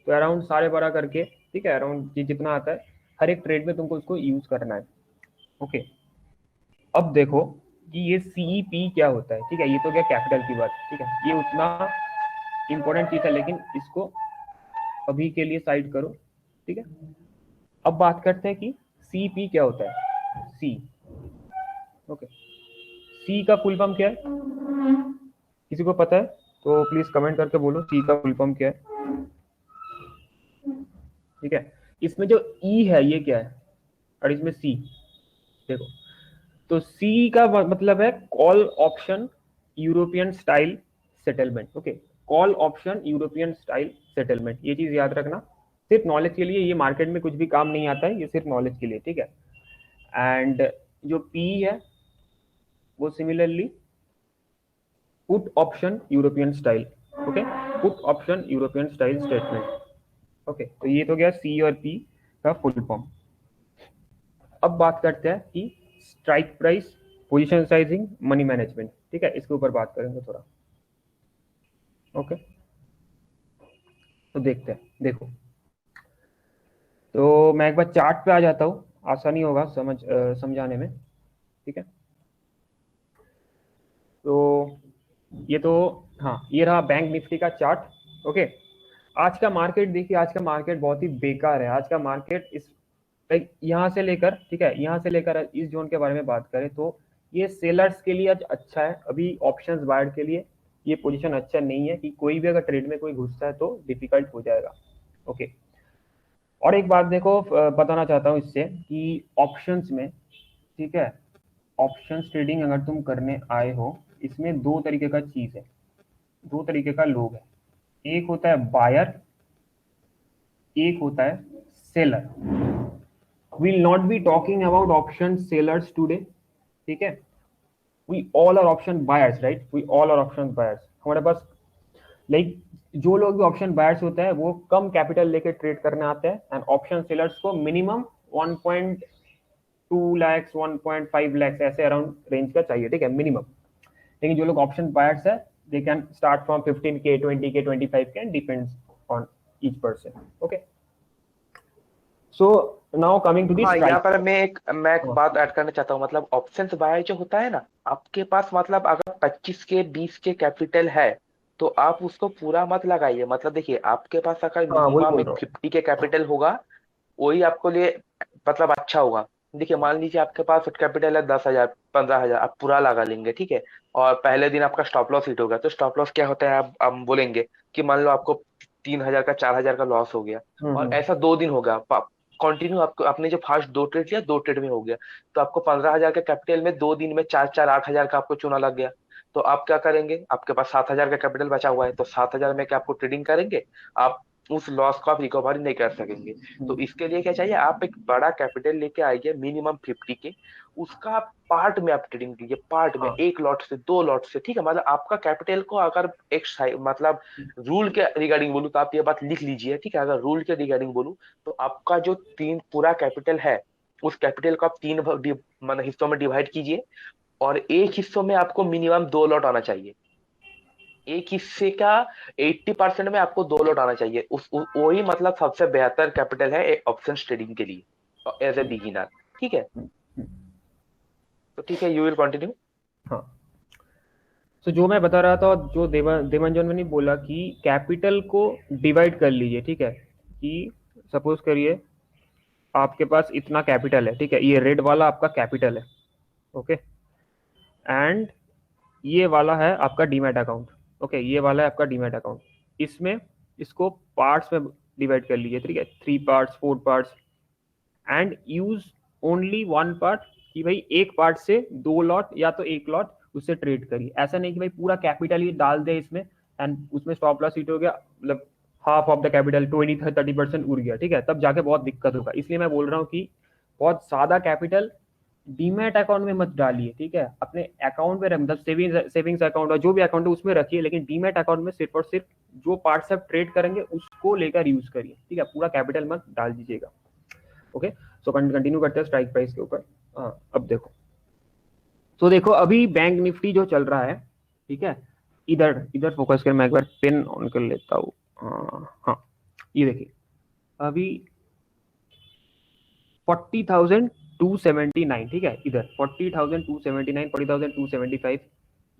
Speaker 3: तो अराउंड 12.5 करके, ठीक है, अराउंड जितना आता है हर एक ट्रेड में तुमको उसको यूज करना है। ओके, अब देखो कि ये सीईपी क्या होता है, ठीक है, ये तो क्या कैपिटल की बात, ठीक है, ये उतना इंपॉर्टेंट चीज है, लेकिन इसको अभी के लिए साइड करो, ठीक है। अब बात करते हैं कि सीपी क्या होता है। सी, ओके, सी का फुल फॉर्म क्या है, किसी को पता है तो प्लीज कमेंट करके बोलो सी का फुल फॉर्म क्या है, ठीक है। इसमें जो ई है ये क्या है, और इसमें सी, देखो, तो सी का मतलब है call option European style settlement. Okay, call option European style settlement, ये चीज याद रखना, सिर्फ नॉलेज के लिए, ये मार्केट में कुछ भी काम नहीं आता है, ये सिर्फ नॉलेज के लिए, ठीक है। एंड जो पी है वो similarly put option European style, okay, put option European style statement. Okay, तो ये तो गया सी और पी का फुल फॉर्म। अब बात करते हैं कि strike price, position sizing, money management, ठीक है, इसके ऊपर बात करेंगे थोड़ा। ओके, तो देखते हैं, देखो, तो मैं एक बार चार्ट पे आ जाता हूँ, आसानी होगा समझाने में, ठीक है। तो ये तो, हाँ, ये रहा बैंक निफ्टी का चार्ट। ओके, आज का मार्केट देखिए, आज का मार्केट बहुत ही बेकार है। आज का मार्केट इस यहाँ से लेकर, ठीक है, यहाँ से लेकर इस जोन के बारे में बात करें तो ये सेलर्स के लिए आज अच्छा है, अभी ऑप्शंस बायर के लिए ये पोजीशन अच्छा नहीं है, कि कोई भी अगर ट्रेड में कोई घुसता है तो डिफिकल्ट हो जाएगा। ओके, और एक बात देखो, बताना चाहता हूँ इससे कि ऑप्शंस में, ठीक है, ऑप्शंस ट्रेडिंग अगर तुम करने आए हो, इसमें दो तरीके का चीज है, दो तरीके का लोग है, एक होता है बायर, एक होता है seller. We'll not be talking about option sellers today, ठीक है। We all are option buyers, right? We all are option buyers. हमारे पास लाइक जो लोग भी ऑप्शन बायर्स होते हैं वो कम कैपिटल लेके ट्रेड करने आते हैं, एंड ऑप्शन सेलर्स को मिनिमम 1.2 lakhs 1.5 lakhs ऐसे अराउंड रेंज का चाहिए, ठीक है, मिनिमम। लेकिन जो लोग ऑप्शन बायर्स है they can start from 15K 20K 25K and depends on each person. Okay, so now coming to this,
Speaker 2: हाँ, यहाँ पर मैं एक बात ऐड करना चाहता हूँ। मतलब ऑप्शंस बाय जो होता है ना, आपके पास मतलब अगर 25 के 20 के कैपिटल है तो आप उसको पूरा मत लगाइए। मतलब देखिए, आपके पास अगर
Speaker 3: हाँ वही
Speaker 2: मिनिमम
Speaker 3: बोल
Speaker 2: एक
Speaker 3: रहा हूँ।
Speaker 2: 50 के कैपिटल होगा, वही आपको लिए मतलब अच्छा होगा। देखिए, मान लीजिए आपके पास कैपिटल है 10,000 15,000, आप पूरा लगा लेंगे, ठीक है, और पहले दिन आपका स्टॉप लॉस हिट होगा। तो स्टॉप लॉस क्या होता है, आप हम बोलेंगे कि मान लो आपको 3,000 का 4,000 का लॉस हो गया, और
Speaker 3: हम्म।
Speaker 2: ऐसा 2 दिन हो गया कंटिन्यू। आपको आपने जो फर्स्ट 2 ट्रेड लिया, 2 ट्रेड में हो गया, तो आपको 15,000 के कैपिटल में 2 दिन में 4 4 8,000 का आपको चूना लग गया। तो आप क्या करेंगे, आपके पास 7,000 का कैपिटल बचा हुआ है, तो 7,000 में क्या आपको ट्रेडिंग करेंगे, आप उस लॉस को आप रिकवरी नहीं कर सकेंगे। तो इसके लिए क्या चाहिए, आप एक बड़ा कैपिटल लेके आइए, मिनिमम 50 के, उसका आप पार्ट में आप ट्रेडिंग कीजिए, पार्ट में,
Speaker 3: हाँ,
Speaker 2: 1 लॉट से 2 लॉट से, ठीक है। मतलब आपका कैपिटल को अगर मतलब रूल के रिगार्डिंग बोलूँ तो आप ये बात लिख लीजिए, ठीक है। अगर रूल के रिगार्डिंग बोलूँ तो आपका जो तीन पूरा कैपिटल है, उस कैपिटल को आप मतलब हिस्सों में डिवाइड कीजिए, और एक हिस्सों में आपको मिनिमम 2 लॉट आना चाहिए। एक हिस्से का 80% में आपको 2 लॉट आना चाहिए। वही मतलब सबसे बेहतर कैपिटल है ऑप्शन ट्रेडिंग के लिए एज ए बिगिनर, ठीक है। तो ठीक है, यू विल कंटिन्यू।
Speaker 3: हाँ, तो जो मैं बता रहा था, जो देवांजन ने बोला कि कैपिटल को डिवाइड कर लीजिए, ठीक है, कि सपोज करिए आपके पास इतना कैपिटल है, ठीक है, ये रेड वाला आपका कैपिटल है, ओके, एंड ये वाला है आपका डीमैट अकाउंट, ओके, ये वाला है आपका डीमैट अकाउंट। इसमें इसको पार्ट्स में डिवाइड कर लीजिए, ठीक है, 3 parts 4 parts, and use only one part, कि भाई एक पार्ट से 2 लॉट या तो 1 लॉट उससे ट्रेड करिए। ऐसा नहीं कि भाई पूरा कैपिटल ही डाल दे इसमें एंड उसमें स्टॉप लॉस हिट हो गया, मतलब हाफ ऑफ द कैपिटल 20-30% उड़ गया, ठीक है, तब जाके बहुत दिक्कत होगा। इसलिए मैं बोल रहा हूँ कि बहुत ज्यादा कैपिटल डीमैट अकाउंट में मत डालिए, ठीक है, अपने अकाउंट में मतलब सेविंग्स अकाउंट और जो भी अकाउंट है उसमें रखिए, लेकिन डीमैट अकाउंट में सिर्फ और सिर्फ जो पार्ट्स आप ट्रेड करेंगे उसको लेकर यूज करिए, ठीक है, पूरा कैपिटल मत डाल दीजिएगा। ओके, सो कंटिन्यू करते हैं स्ट्राइक प्राइस के ऊपर। हाँ, अब देखो, तो देखो अभी बैंक निफ्टी जो चल रहा है, ठीक है, इधर इधर फोकस कर, मैं एक बार पेन ऑन कर लेता हूँ। हाँ, ये देखिए अभी 40,279, ठीक है, इधर 40,279, 40,275,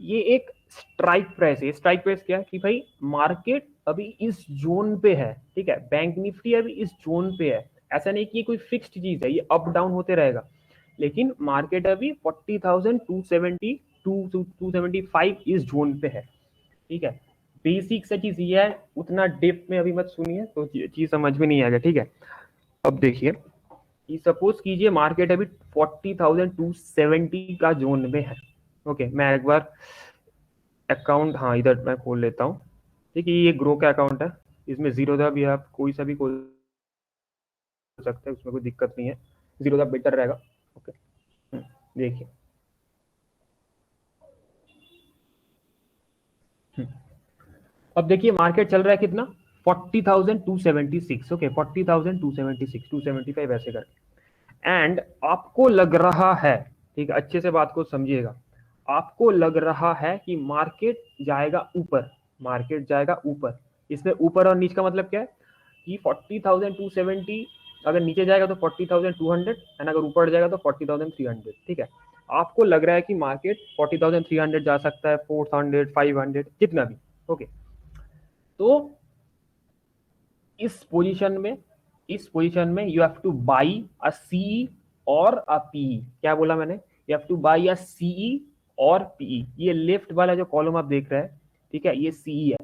Speaker 3: ये एक स्ट्राइक प्राइस है। स्ट्राइक प्राइस क्या है कि भाई मार्केट अभी इस जोन पे है, ठीक है, बैंक निफ्टी अभी इस जोन पे है। ऐसा नहीं कि कोई फिक्स्ड चीज है, ये अप डाउन होते रहेगा, लेकिन मार्केट अभी 40,270 275 इस जोन पे है, ठीक है। बेसिक सा चीज ये है, उतना डेप्थ में अभी मत सुनिए तो चीज समझ में नहीं आएगा, ठीक है। अब देखिए सपोज कीजिए मार्केट अभी 40,270 का जोन में है। ओके, मैं एक बार अकाउंट, हाँ इधर मैं खोल लेता हूँ, ठीक है। ये ग्रो का अकाउंट है, इसमें जीरोधा भी आप कोई सा भी खोल सकते हैं, उसमें कोई दिक्कत नहीं है, जीरोधा बेटर रहेगा। ओके, देखिए अब देखिए मार्केट चल रहा है कितना, 40,276। ओके, 40,276, 275 ऐसे करके। एंड आपको लग रहा है, ठीक है, अच्छे से बात को समझिएगा, आपको लग रहा है कि मार्केट जाएगा ऊपर, मार्केट जाएगा ऊपर। इसमें ऊपर और नीचे का मतलब क्या है कि 40,270 अगर नीचे जाएगा तो 40,200 एंड अगर ऊपर जाएगा तो 40,300, ठीक है। आपको लग रहा है कि मार्केट 40,300 जा सकता है, 400, 500, जितना भी। ओके, तो इस पोजीशन में you have to buy a C और अ पीई। क्या बोला मैंने, you have to buy a CE और पीई। ये लेफ्ट वाला जो कॉलम आप देख रहे हैं, ठीक है, ये सीई है,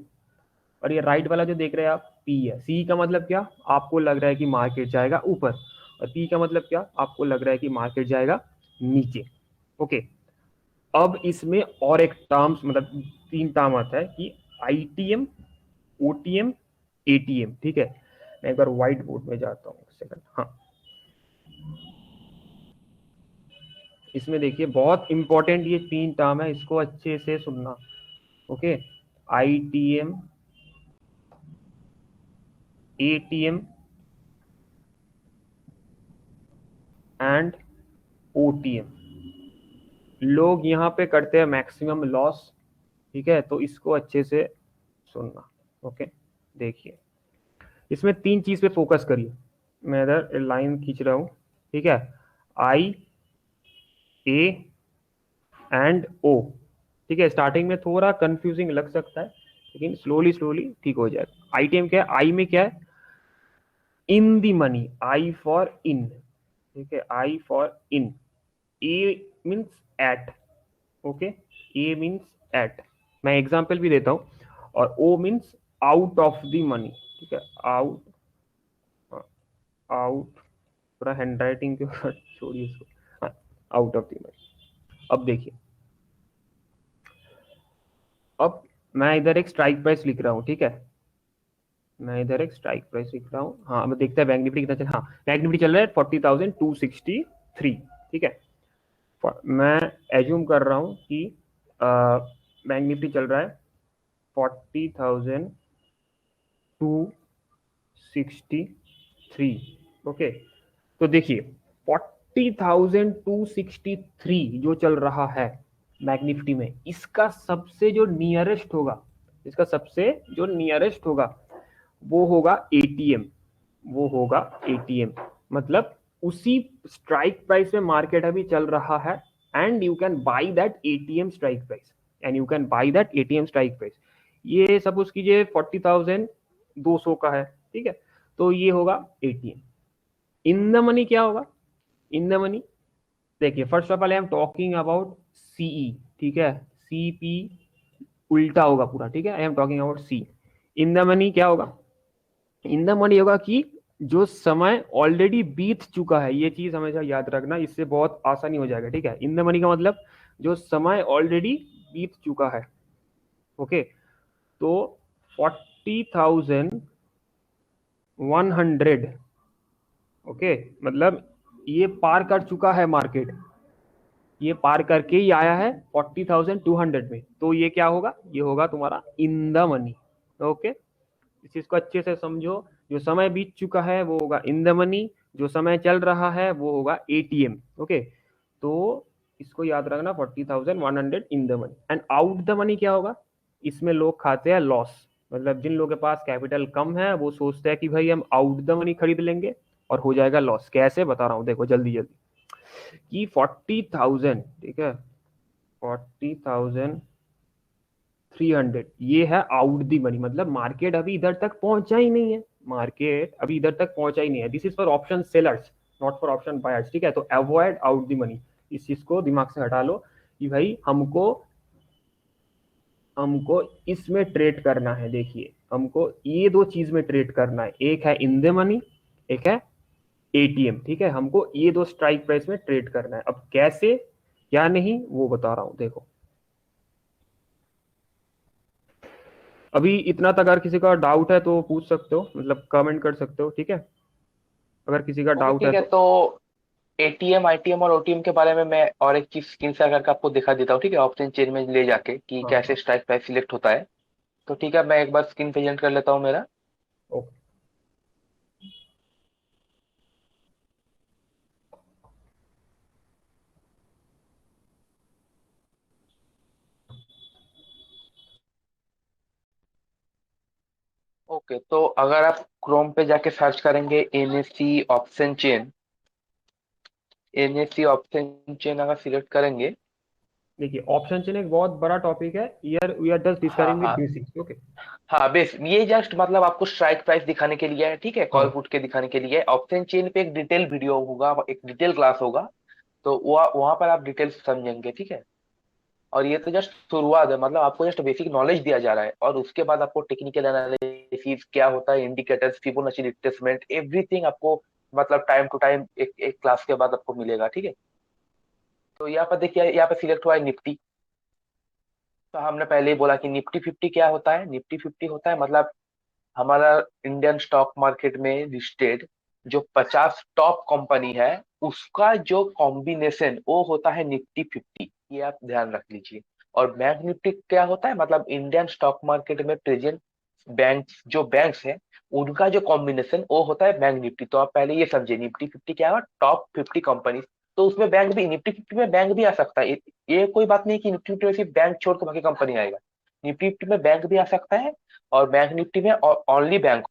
Speaker 3: और ये राइट वाला जो देख रहे हैं आप पी है। सी का मतलब क्या, आपको लग रहा है कि मार्केट जाएगा ऊपर, और पी का मतलब क्या, आपको लग रहा है कि मार्केट जाएगा नीचे। ओके, अब इसमें और एक टर्म्स, मतलब 3 टर्म आता है कि आईटीएम, ओटीएम, एटीएम, ठीक है। मैं एक बार व्हाइट बोर्ड में जाता हूँ, सेकंड। हाँ, इसमें देखिए बहुत इंपॉर्टेंट ये 3 टर्म है, इसको अच्छे से सुनना। Okay, ITM, ATM and OTM. लोग यहाँ पे करते हैं मैक्सिमम लॉस, ठीक है, तो इसको अच्छे से सुनना। ओके, देखिए इसमें 3 चीज पे फोकस करिए। मैं इधर लाइन खींच रहा हूँ, ठीक है, आई, ए एंड ओ, ठीक है। स्टार्टिंग में थोड़ा कंफ्यूजिंग लग सकता है, लेकिन स्लोली स्लोली ठीक हो जाएगा। आईटीएम क्या है, आई में क्या है, इन the money, I for in, ठीक है, I for in. A means at, okay, A means at, मैं एग्जाम्पल भी देता हूं। और O means out of the money, ठीक है, आउट, आउट, पूरा हैंड राइटिंग के ऊपर छोड़िए इसको, आउट ऑफ द मनी। अब देखिए, अब मैं इधर एक स्ट्राइक प्राइस लिख रहा हूँ, ठीक है, मैं इधर एक स्ट्राइक प्राइस लिख रहा हूँ। हाँ, अब देखते हैं बैंक निफ्टी कितना चल, हाँ बैंक निफ्टी चल रहा है 40,263, ठीक है। मैं एज्यूम कर रहा हूँ कि बैंक निफ्टी चल रहा है 40,263। ओके, तो देखिए 40,263 जो चल रहा है बैंक निफ्टी में, इसका सबसे जो नियरेस्ट होगा, इसका सबसे जो नियरेस्ट होगा वो होगा एटीएम, वो होगा एटीएम। मतलब उसी स्ट्राइक प्राइस में मार्केट अभी चल रहा है, and you can buy that ATM strike price, and you can buy that ATM strike price. ये सपोज कीजिए 40,200 का है, ठीक है, तो ये होगा एटीएम। इन द मनी क्या होगा, इन द मनी देखिए, first of all I am talking about CE, ठीक है, सीपी उल्टा होगा पूरा, ठीक है, I am talking about C. In the money क्या होगा, इन द मनी होगा कि जो समय ऑलरेडी बीत चुका है, ये चीज हमेशा याद रखना, इससे बहुत आसानी हो जाएगा, ठीक है। इन द मनी का मतलब जो समय ऑलरेडी बीत चुका है। ओके, तो 40,100, ओके, मतलब ये पार कर चुका है मार्केट, ये पार करके ही आया है 40,200 में, तो ये क्या होगा, ये होगा तुम्हारा इन द मनी। ओके, इस चीज को अच्छे से समझो, जो समय बीत चुका है वो होगा इन द मनी, जो समय चल रहा है वो होगा एटीएम। ओके, तो इसको याद रखना, 40,100 इन the money. And out the money क्या होगा, इसमें लोग खाते हैं लॉस, मतलब जिन लोगों के पास कैपिटल कम है वो सोचते हैं कि भाई हम आउट द मनी खरीद लेंगे और हो जाएगा लॉस। कैसे बता रहा हूँ, देखो जल्दी जल्दी कि 40,000, ठीक है, 40,300 ये है आउट दी मनी, मतलब मार्केट अभी इधर तक पहुंचा ही नहीं है, मार्केट अभी इधर तक पहुंचा ही नहीं है। This is for option sellers, not for option buyers, ठीक है। तो अवॉइड आउट दी मनी, इस चीज को दिमाग से हटा लो कि भाई हमको हमको इसमें ट्रेड करना है। देखिए हमको ये दो चीज में ट्रेड करना है, एक है इन द मनी, एक है एटीएम, ठीक है। हमको ये दो स्ट्राइक प्राइस में ट्रेड करना है। अब कैसे क्या नहीं वो बता रहा हूं, देखो अभी इतना तक अगर किसी का डाउट है तो पूछ सकते हो, मतलब कमेंट कर सकते हो, ठीक है, अगर किसी का
Speaker 2: ओके
Speaker 3: डाउट है
Speaker 2: ठीक है,
Speaker 3: तो।
Speaker 2: तो एटीएम आईटीएम और ओटीएम के बारे में मैं और एक चीज स्क्रीन शेयर करके आपको दिखा देता हूँ, ठीक है, ऑप्शन चेन में ले जाके कि
Speaker 3: हाँ
Speaker 2: कैसे
Speaker 3: हाँ,
Speaker 2: स्ट्राइक प्राइस सिलेक्ट होता है। तो ठीक है, मैं एक बार स्क्रीन प्रेजेंट कर लेता हूँ मेरा।
Speaker 3: ओके।
Speaker 2: ओके, तो अगर आप क्रोम पे जाके सर्च करेंगे NSC option chain, NSC option chain अगर सिलेक्ट करेंगे।
Speaker 3: देखिए ऑप्शन चेन एक बहुत बड़ा टॉपिक है, ईयर वी आर जस्ट
Speaker 2: हाँ
Speaker 3: डिस्कसिंग विद
Speaker 2: हाँ
Speaker 3: बेसिक्स, ओके।
Speaker 2: हाँ, बेस ये जस्ट मतलब आपको स्ट्राइक प्राइस दिखाने के लिए है, ठीक है, कॉल
Speaker 3: हाँ
Speaker 2: पुट के दिखाने के लिए। ऑप्शन चेन पे एक डिटेल वीडियो होगा, एक डिटेल क्लास होगा, तो वहां पर आप डिटेल्स समझेंगे, ठीक है। और ये तो जस्ट शुरुआत है, मतलब आपको जस्ट बेसिक नॉलेज दिया जा रहा है, और उसके बाद आपको टेक्निकल एनालिसिस क्या होता है, इंडिकेटर्स, फिबोनाची रिट्रेसमेंट, एवरीथिंग आपको मतलब टाइम टू टाइम एक क्लास के बाद आपको मिलेगा, ठीक है। तो यहाँ पर देखिए, यहाँ पे सिलेक्ट हुआ है निफ्टी। तो हमने पहले ही बोला कि निफ्टी फिफ्टी क्या होता है। निफ्टी फिफ्टी होता है मतलब हमारा इंडियन स्टॉक मार्केट में लिस्टेड जो 50 टॉप कंपनी है, उसका जो कॉम्बिनेशन वो होता है निफ्टी फिफ्टी, ये आप ध्यान रख लीजिए। और बैंक निफ्टी क्या होता है, मतलब इंडियन स्टॉक मार्केट में प्रेजेंट बैंक, जो बैंक्स हैं उनका जो कॉम्बिनेशन वो होता है बैंक निफ्टी। तो आप पहले ये समझे निफ्टी फिफ्टी क्या है, टॉप 50 कंपनी। तो उसमें बैंक भी, निफ्टी फिफ्टी में बैंक भी आ सकता है, ये कोई बात नहीं कि निफ्टी फिफ्टी में सिर्फ बैंक छोड़ के बाकी कंपनी आएगा। निफ्टी फिफ्टी में बैंक भी आ सकता है, और बैंक निफ्टी में ओनली बैंक।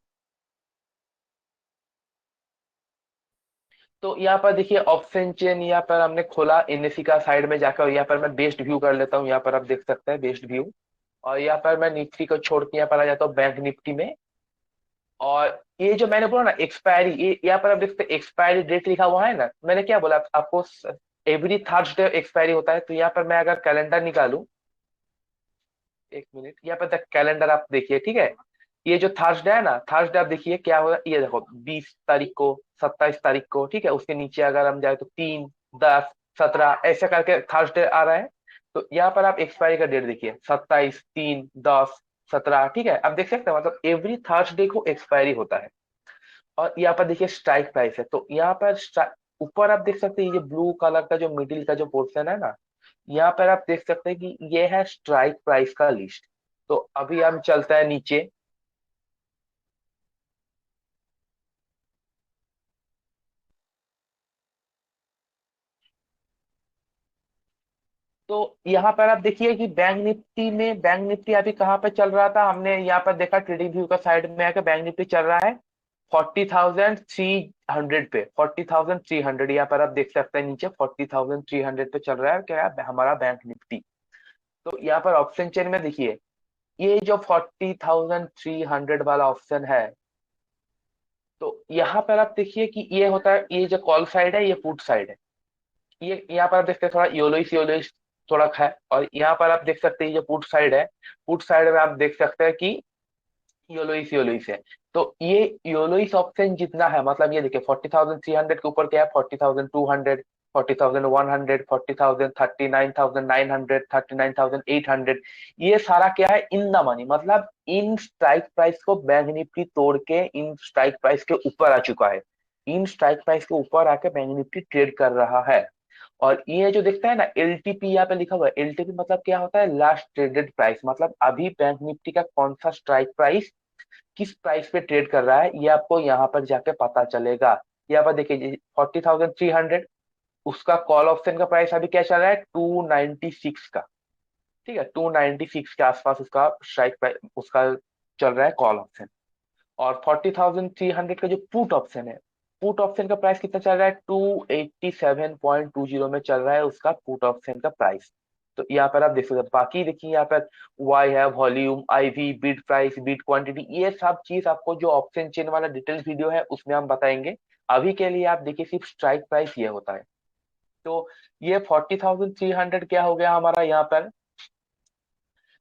Speaker 2: तो यहाँ पर देखिए ऑप्शन चेन, यहाँ पर हमने खोला एनएससी का साइड में जाकर, और यहाँ पर मैं बेस्ट व्यू कर लेता हूँ, यहाँ पर आप देख सकते हैं बेस्ट व्यू। और यहाँ पर मैं निफ्टी को छोड़ के यहाँ पर आ जाता हूँ बैंक निफ्टी में। और ये जो मैंने बोला ना एक्सपायरी, ये यहाँ पर आप देखते हैं एक्सपायरी डेट लिखा हुआ है ना, मैंने क्या बोला आपको, एवरी थर्सडे एक्सपायरी होता है। तो यहाँ पर मैं अगर कैलेंडर निकालूं, एक मिनट, यहाँ पर तक कैलेंडर आप देखिए, ठीक है। ये जो थर्सडे है ना, थर्सडे आप देखिए क्या होगा, ये देखो 20 तारीख को, 27 तारीख को, ठीक है। उसके नीचे अगर हम जाए तो 3, 10, 17 ऐसे करके थर्सडे आ रहा है। तो यहाँ पर आप एक्सपायरी का डेट देखिए, 27, 3, 10, 17, ठीक है। आप देख सकते हैं मतलब एवरी थर्सडे को एक्सपायरी होता है। और यहाँ पर देखिए स्ट्राइक प्राइस है, तो यहाँ पर ऊपर आप देख सकते हैं ये ब्लू कलर का जो मिडिल का जो पोर्शन है ना, यहाँ पर आप देख सकते हैं कि ये है स्ट्राइक प्राइस का लिस्ट। तो अभी हम चलते हैं नीचे। तो यहाँ पर आप देखिए कि बैंक निफ्टी में, बैंक निफ्टी अभी कहाँ पे चल रहा था, हमने यहाँ पर देखा ट्रेडिंग व्यू का साइड में आकर बैंक निफ्टी चल रहा है 40,300 पे। 40,300 यहाँ पर आप देख सकते हैं नीचे 40,300 पे चल रहा है क्या हमारा बैंक निफ्टी। तो यहाँ पर ऑप्शन चेन में देखिए, ये जो 40,300 वाला ऑप्शन है, तो यहाँ पर आप देखिए कि ये होता है, ये जो कॉल साइड है ये पुट साइड है। ये यहाँ पर आप देखते हैं थोड़ा योलोइस योलोइस थोड़ा है। और यहाँ पर आप देख सकते हैं ये जो पुट साइड है, पुट साइड में आप देख सकते हैं कि योलोइस योलोइस है। तो ये योलोइस ऑप्शन जितना है, मतलब ये देखिए 40,300 के ऊपर क्या है, 40,200, 40,100, 40,000, 39,900, 39,800, ये सारा क्या है इन द मनी, मतलब इन स्ट्राइक प्राइस को बैंक निफ्टी तोड़ के इन स्ट्राइक प्राइस के ऊपर आ चुका है। इन स्ट्राइक प्राइस के ऊपर आके बैंक निफ्टी ट्रेड कर रहा है। और ये जो दिखता है ना एलटीपी, यहाँ पे लिखा हुआ है एलटीपी, मतलब क्या होता है, लास्ट ट्रेडेड प्राइस, मतलब अभी बैंक निफ्टी का कौन सा स्ट्राइक प्राइस किस प्राइस पे ट्रेड कर रहा है, ये आपको यहाँ पर जाके पता चलेगा। यहाँ पर देखिए 40,300, उसका कॉल ऑप्शन का प्राइस अभी क्या चल रहा है, 296 का, ठीक है, 296 के आसपास उसका स्ट्राइक प्राइस उसका चल रहा है कॉल ऑप्शन। और 40,300 का जो पुट ऑप्शन है, पुट ऑप्शन का प्राइस कितना चल रहा है, 287.20 में चल रहा है उसका पुट ऑप्शन का प्राइस। तो यहाँ पर आप देख सकते हैं। बाकी देखिए यहाँ पर वाई है, volume, IV, bid price, bid quantity, ये सब चीज आपको जो ऑप्शन चेन वाला डिटेल्स वीडियो है उसमें हम बताएंगे। अभी के लिए आप देखिए सिर्फ स्ट्राइक प्राइस ये होता है। तो ये 40,300 क्या हो गया हमारा यहाँ पर,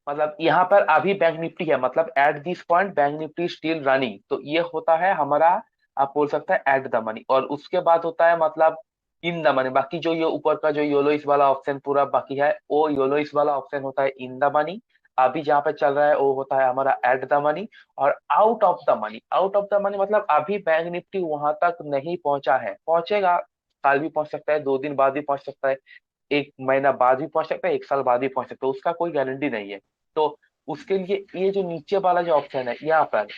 Speaker 2: मतलब यहाँ पर अभी बैंक निफ्टी है, मतलब at this point bank Nifty still running. तो ये होता है हमारा, आप बोल सकते हैं एट द मनी। और उसके बाद होता है मतलब इन द मनी। बाकी जो ये ऊपर का जो योलो इस वाला ऑप्शन पूरा बाकी है, वो योलो इस वाला ऑप्शन होता है इन द मनी। अभी जहाँ पे चल रहा है वो होता है हमारा एट द मनी। और out of the money, out of the money मतलब अभी बैंक निफ्टी वहां तक नहीं पहुंचा है, पहुंचेगा, कल भी पहुंच सकता है, 2 दिन बाद भी पहुंच सकता है, 1 महीना बाद भी पहुंच सकता है, 1 साल बाद भी पहुंच सकता है, उसका कोई गारंटी नहीं है। तो उसके लिए ये जो नीचे वाला जो ऑप्शन है यहाँ पर,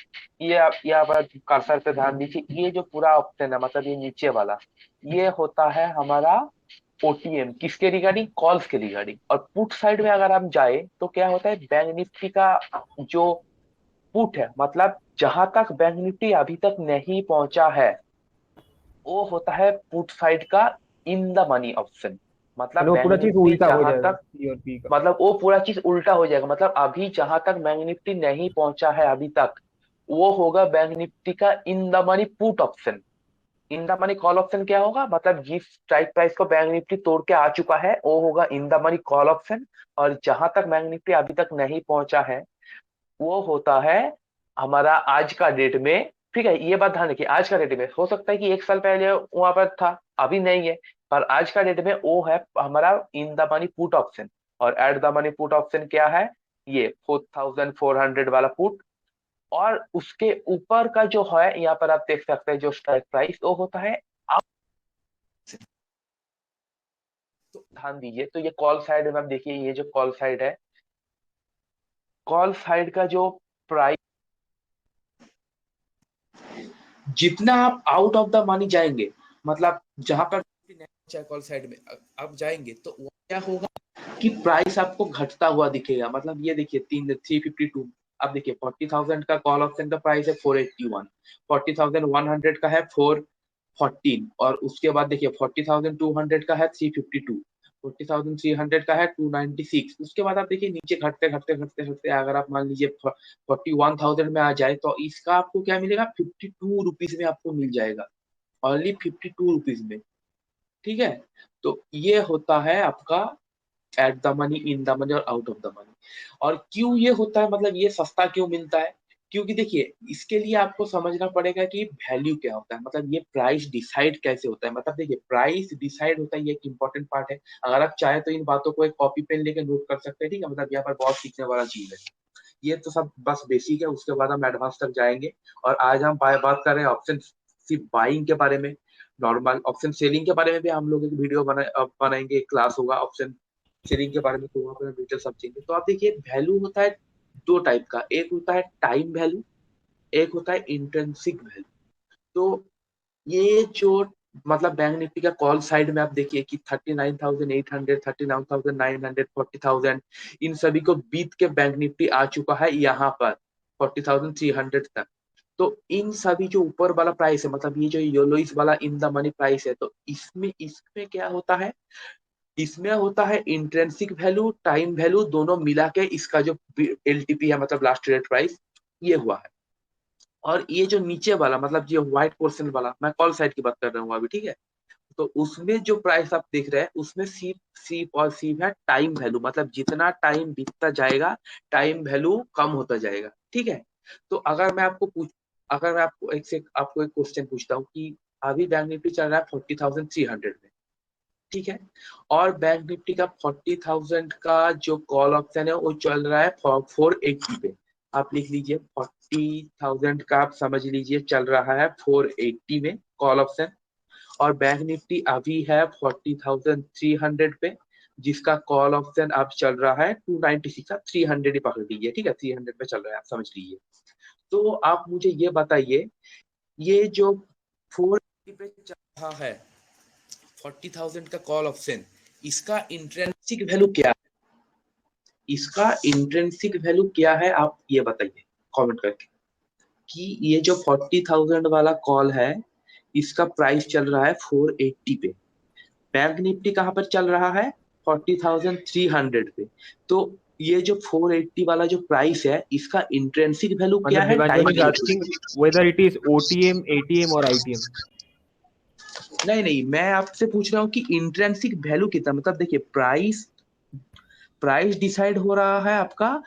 Speaker 2: ये आप यहाँ पर कर्सर पे ध्यान दीजिए, ये जो पूरा ऑप्शन है मतलब ये नीचे वाला, ये होता है हमारा ओटीएम, किसके रिगार्डिंग, कॉल्स के रिगार्डिंग। और पुट साइड में अगर हम जाए तो क्या होता है, बैंक निफ्टी का जो पुट है, मतलब जहां तक बैंक निफ्टी अभी तक नहीं पहुंचा है, वो होता है पुट साइड का इन द मनी ऑप्शन। मतलब
Speaker 3: वो पूरा
Speaker 2: बैंक
Speaker 3: चीज
Speaker 2: निफ्टी
Speaker 3: उल्टा हो
Speaker 2: जहां
Speaker 3: जाएगा
Speaker 2: तक,
Speaker 3: सी और पी का।
Speaker 2: मतलब वो पूरा चीज उल्टा हो जाएगा। मतलब अभी जहां तक बैंक निफ्टी नहीं पहुंचा है अभी तक, वो होगा बैंक निफ्टी का इन the money put option. In the money call option क्या होगा, मतलब जिस स्ट्राइक प्राइस को बैंक निफ्टी तोड़ के आ चुका है वो होगा in the money call option. और जहां तक बैंक निफ्टी अभी तक नहीं पहुंचा है वो होता है हमारा आज का डेट में। ठीक है, ये बात ध्यान रखिए, आज का डेट में हो सकता है कि 1 साल पहले वहां पर था, अभी नहीं है, पर आज का डेट में वो है हमारा in the money put option. और at the money put option क्या है, ये 4,400 वाला पुट। और उसके ऊपर का जो है यहाँ पर आप देख सकते हैं जो स्ट्राइक प्राइस वो होता है option। तो ध्यान दीजिए, तो ये कॉल साइड में आप देखिए, ये जो कॉल साइड है, कॉल साइड का जो प्राइस, जितना आप आउट ऑफ द मनी जाएंगे, मतलब जहां पर चाहे कॉल साइड में आप जाएंगे तो वो क्या होगा कि प्राइस आपको घटता हुआ दिखेगा। मतलब ये देखिए 352, अब देखिए 40,000 का कॉल ऑप्शन का प्राइस है 481, 40,100 का है 414, और उसके बाद देखिए 40,200 का है 352, 40,300 का है 296। उसके बाद आप देखिए नीचे घटते घटते घटते घटते अगर आप मान लीजिए 41,000 में आ जाए तो इसका आपको क्या मिलेगा, 52 रुपीज में आपको मिल जाएगा, ओनली 52 रुपीज में। ठीक है, तो ये होता है आपका eight the money, in the money और आउट ऑफ द मनी। और क्यों ये होता है, मतलब ये सस्ता क्यों मिलता है, क्योंकि देखिए इसके लिए आपको समझना पड़ेगा कि वैल्यू क्या होता है, मतलब ये प्राइस डिसाइड कैसे होता है। मतलब देखिए प्राइस डिसाइड होता है, ये एक इंपॉर्टेंट पार्ट है। अगर आप चाहे तो इन बातों को एक कॉपी पेन लेके नोट कर सकते हैं, ठीक है, मतलब यहाँ पर बहुत सीखने वाला चीज है। ये तो सब बस बेसिक है, उसके बाद हम एडवांस तक जाएंगे। और आज हम बात कर रहे हैं ऑप्शन सिर्फ बाइंग के बारे में। नॉर्मल ऑप्शन सेलिंग के बारे में भी हम लोग एक वीडियो बनाएंगे, एक क्लास होगा ऑप्शन सेलिंग के बारे में, तो वहाँ पर डिटेल समझेंगे। तो आप देखिए वैल्यू होता है दो टाइप का, एक होता है टाइम वैल्यू, एक होता है इंट्रिंसिक वैल्यू। तो ये जो मतलब बैंक निफ्टी का कॉल साइड में आप देखिए कि 39,800, 39,900, 40,000, इन सभी को बीत के बैंक निफ्टी आ चुका है यहाँ पर 40,300 तक। तो इन सभी जो ऊपर वाला प्राइस है, मतलब ये जो येलोइस वाला इन द मनी प्राइस है, तो इसमें क्या होता है, इसमें होता है इंट्रिंसिक वैल्यू, टाइम वैल्यू दोनों मिला के इसका जो एलटीपी है, मतलब लास्ट ट्रेड प्राइस, ये हुआ है। और ये जो नीचे वाला मतलब जो व्हाइट पोर्शन वाला, मैं कॉल साइड की बात कर रहा हूँ अभी, ठीक है, तो उसमें जो प्राइस आप देख रहे हैं उसमें सिर्फ और सिर्फ है टाइम वैल्यू, मतलब जितना टाइम बीतता जाएगा टाइम वैल्यू कम होता जाएगा। ठीक है, तो अगर मैं आपको एक क्वेश्चन पूछता हूँ कि अभी बैंक निफ्टी चल रहा है 40,300 में, ठीक है, और बैंक निफ्टी का 40,000 का जो कॉल ऑप्शन है वो चल रहा है 480 पे। आप लिख लीजिए 40,000 का, आप समझ लीजिए चल रहा है 480 में कॉल ऑप्शन। और बैंक निफ्टी अभी है 40,300 पे, जिसका कॉल ऑप्शन अब चल रहा है 296 का, 300 ही पकड़ लीजिए, ठीक है, 300 पे चल रहा है, आप समझ लीजिए। तो आप मुझे ये बताइए, ये जो 480 पे चल रहा है 40,000 का कॉल ऑप्शन, इसका इंट्रिंसिक वैल्यू क्या है, इसका इंट्रिंसिक वैल्यू क्या है, आप ये बताइए। कमेंट करके कि ये जो 40,000 वाला कॉल है इसका प्राइस चल रहा है 480 पे, बैंक निफ्टी कहाँ पर चल रहा है 40,300 पे। तो ये जो 480 वाला जो प्राइस है इसका इंट्रिंसिक वैल्यू क्या
Speaker 3: मतलब
Speaker 2: है, टाइम
Speaker 3: देवांजन is
Speaker 2: value.
Speaker 3: Asking whether it is OTM, ATM और ITM.
Speaker 2: नहीं नहीं, मैं आपसे पूछ रहा हूँ कि इंट्रिंसिक वैल्यू कितना, मतलब देखिए प्राइस प्राइस डिसाइड हो रहा है आपका,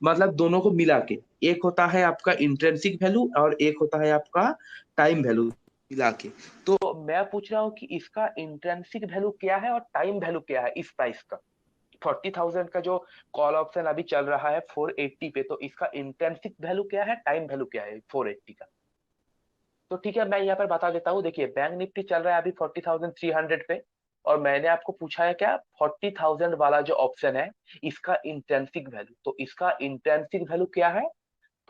Speaker 2: मतलब दोनों को मिला के, एक होता है आपका इंट्रिंसिक वैल्यू और एक होता है आपका टाइम वैल्यू मिला के। तो मैं पूछ रहा हूँ कि इसका इंट्रिंसिक वैल्यू क्या है और टाइम वैल्यू क्या है इस प्राइस का। 40,000 का जो कॉल ऑप्शन अभी चल रहा है 480 पे, तो इसका इंट्रिंसिक वैल्यू क्या है, टाइम वैल्यू क्या है 480 का। तो ठीक है, मैं यहाँ पर बता देता हूँ। देखिए बैंक निफ्टी चल रहा है अभी 40,300 पे, और मैंने आपको पूछा है क्या 40,000 वाला जो ऑप्शन है इसका इंट्रिंसिक वैल्यू। तो इसका इंट्रिंसिक वैल्यू क्या है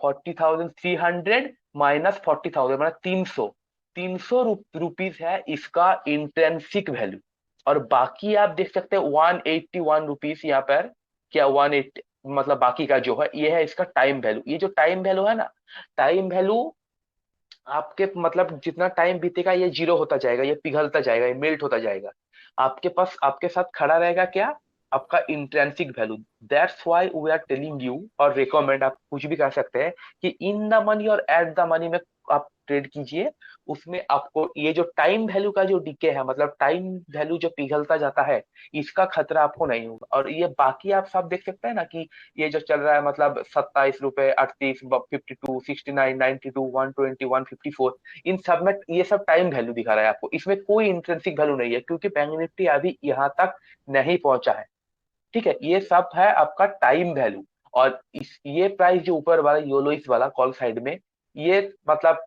Speaker 2: 40,300 माइनस 40,000 मतलब 300 रुपीज है इसका इंट्रिंसिक वैल्यू। और बाकी आप देख सकते हैं 181 रुपीज यहाँ पर, क्या 180 मतलब बाकी का जो है ये है इसका टाइम वैल्यू। ये जो टाइम वैल्यू है ना, टाइम वैल्यू आपके मतलब जितना टाइम बीतेगा ये जीरो होता जाएगा, ये पिघलता जाएगा, ये मेल्ट होता जाएगा। आपके पास आपके साथ खड़ा रहेगा क्या, आपका intrinsic value. That's why we are telling you, और रिकमेंड आप कुछ भी कर सकते हैं कि इन द मनी और एट द मनी में आप ट्रेड कीजिए। उसमें आपको ये जो टाइम वैल्यू का जो डीके है, मतलब टाइम वैल्यू जो पिघलता जाता है, इसका खतरा आपको नहीं होगा। और ये बाकी आप सब देख सकते हैं ना कि ये जो चल रहा है मतलब 27 रुपए 38, 52, 69, 92, 120, 154, इन सब में ये सब टाइम वैल्यू दिखा रहा है आपको, इसमें कोई इंट्रिंसिक वैल्यू नहीं है क्योंकि बैंक निफ्टी अभी यहाँ तक नहीं पहुंचा है। ठीक है, ये सब है आपका टाइम वैल्यू। और इस ये प्राइस जो ऊपर वाला योलो इस वाला कॉल साइड में, ये मतलब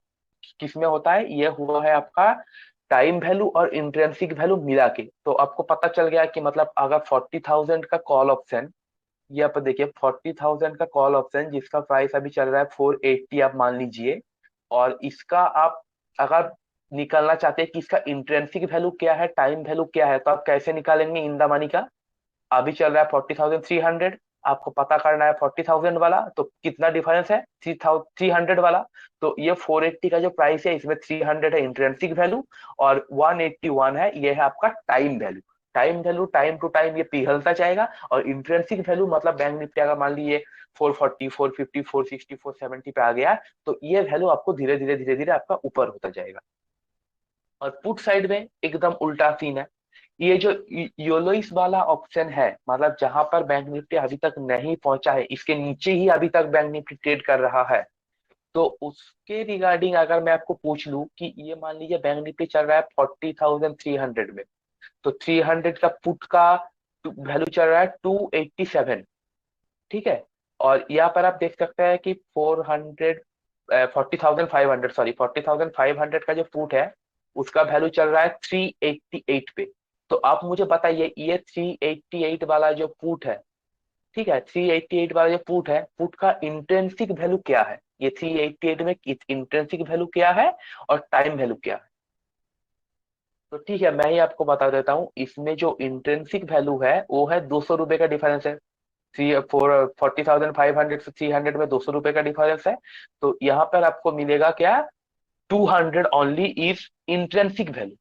Speaker 2: किस में होता है, ये हुआ है आपका टाइम वैल्यू और इंट्रिंसिक वैल्यू मिला के। तो आपको पता चल गया कि मतलब अगर 40,000 का कॉल ऑप्शन, ये आप देखिए 40,000 का कॉल ऑप्शन जिसका प्राइस अभी चल रहा है 480 आप मान लीजिए, और इसका आप अगर निकालना चाहते हैं कि इसका इंट्रिंसिक वैल्यू क्या है, टाइम वैल्यू क्या है, तो आप कैसे निकालेंगे इन द मनी का। अभी चल रहा है 40,300, आपको पता करना है 40,000 वाला, तो कितना डिफरेंस है 300 वाला। तो ये 480 का जो प्राइस है इसमें 300 है इंट्रिंसिक वैल्यू और 181 है ये है आपका time value. Time value time to time ये पिघलता जाएगा, और इंट्रिंसिक वैल्यू मतलब बैंक निफ्टी अगर मान लीजिए 440, 450, 460, 470 पे आ गया, तो ये वैल्यू आपको धीरे धीरे आपका ऊपर होता जाएगा। और पुट साइड में एकदम उल्टा सीन है। ये जो योलोइस वाला ऑप्शन है, मतलब जहां पर बैंक निफ्टी अभी तक नहीं पहुंचा है, इसके नीचे ही अभी तक बैंक निफ्टी ट्रेड कर रहा है। तो उसके रिगार्डिंग अगर मैं आपको पूछ लूं कि ये मान लीजिए बैंक निफ्टी चल रहा है 40,300 में, तो 300 का पुट का वैल्यू चल रहा है 287। ठीक है, और यहाँ पर आप देख सकते हैं कि 400 40,500 सॉरी 40,500 का जो पुट है उसका वैल्यू चल रहा है 388 पे। तो आप मुझे बताइए ये 388 वाला जो पुट है, ठीक है 388 वाला जो पुट है, पुट का इंट्रिंसिक वैल्यू क्या है, ये 388 में इंट्रिंसिक वैल्यू क्या है और टाइम वैल्यू क्या है। तो ठीक है, मैं ही आपको बता देता हूँ, इसमें जो इंट्रिंसिक वैल्यू है वो है 200 रुपए का डिफरेंस है। 40,500 से 300 में 200 रुपए का डिफरेंस है। तो यहाँ पर आपको मिलेगा क्या 200 ओनली इज इंट्रिंसिक वैल्यू,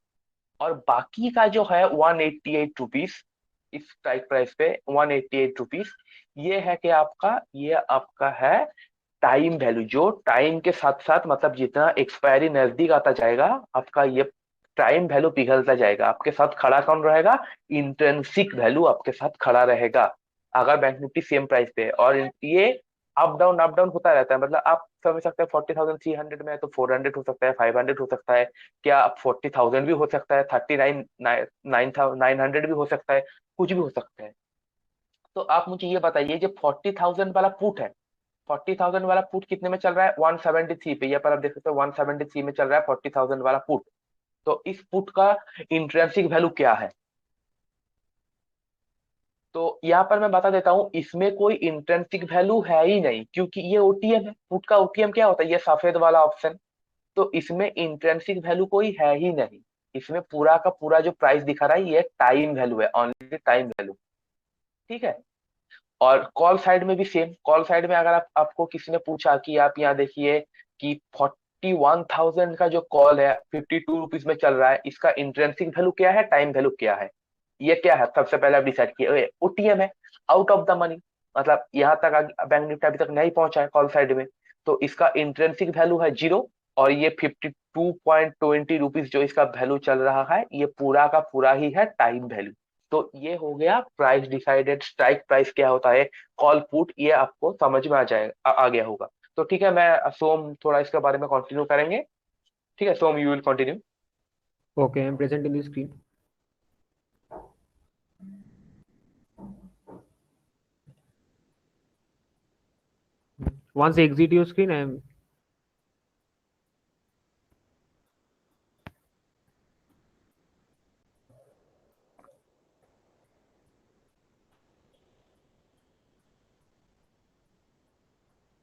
Speaker 2: और बाकी का जो है 188 रुपीज, इस स्ट्राइक प्राइस पे 188 रुपीज, ये आपका है टाइम वैल्यू, जो टाइम के साथ साथ मतलब जितना एक्सपायरी नजदीक आता जाएगा आपका ये टाइम वैल्यू पिघलता जाएगा। आपके साथ खड़ा कौन रहेगा, इंट्रिंसिक वैल्यू आपके साथ खड़ा रहेगा अगर बैंक निफ्टी सेम प्राइस पे है। और ये अप डाउन होता रहता है, मतलब आप समझ सकते हैं 40,300 में है तो 400 हो सकता है, 500 हो सकता है, क्या 40,000 भी हो सकता है, 39,900 भी हो सकता है, कुछ भी हो सकता है। तो आप मुझे ये बताइए जो 40,000 वाला पुट है, 40,000 वाला पुट कितने में चल रहा है 173 पे, यहाँ पर आप देख सकते हो 173 में चल रहा है 40,000 वाला पुट। तो इस पुट का इंट्रिंसिक वैल्यू क्या है, तो यहाँ पर मैं बता देता हूँ इसमें कोई इंट्रिंसिक वैल्यू है ही नहीं, क्योंकि ये ओटीएम है। पुट का ओटीएम क्या होता है, ये सफेद वाला ऑप्शन। तो इसमें इंट्रिंसिक वैल्यू कोई है ही नहीं, इसमें पूरा का पूरा जो प्राइस दिखा रहा है ये टाइम वैल्यू है, ओनली टाइम वैल्यू। ठीक है, और कॉल साइड में भी सेम, कॉल साइड में अगर आपको किसी ने पूछा कि आप यहाँ देखिए कि 41,000 का जो कॉल है 52 रुपीज में चल रहा है, इसका इंट्रेंसिक वैल्यू क्या है, टाइम वैल्यू क्या है, ये क्या है, सबसे पहले आप डिसाइड किए। ओटीएम है, आउट ऑफ द मनी, मतलब यहाँ तक बैंक निफ्टी अभी तक नहीं पहुंचा है कॉल साइड में, तो इसका इंट्रेंसिक वैल्यू है 0। और ये 52.20 रुपीज जो इसका वैल्यू चल रहा है, ये पूरा का पूरा ही है टाइम वैल्यू। तो ये हो गया प्राइस डिसाइडेड, स्ट्राइक प्राइस क्या होता है, कॉल पुट, ये आपको समझ में आ जाएगा, आ गया होगा। तो ठीक है, मैं सोम थोड़ा इसके बारे में कंटिन्यू करेंगे। ठीक है Som, you will continue.
Speaker 3: Okay, I'm present in the screen. Once I exit your screen, I am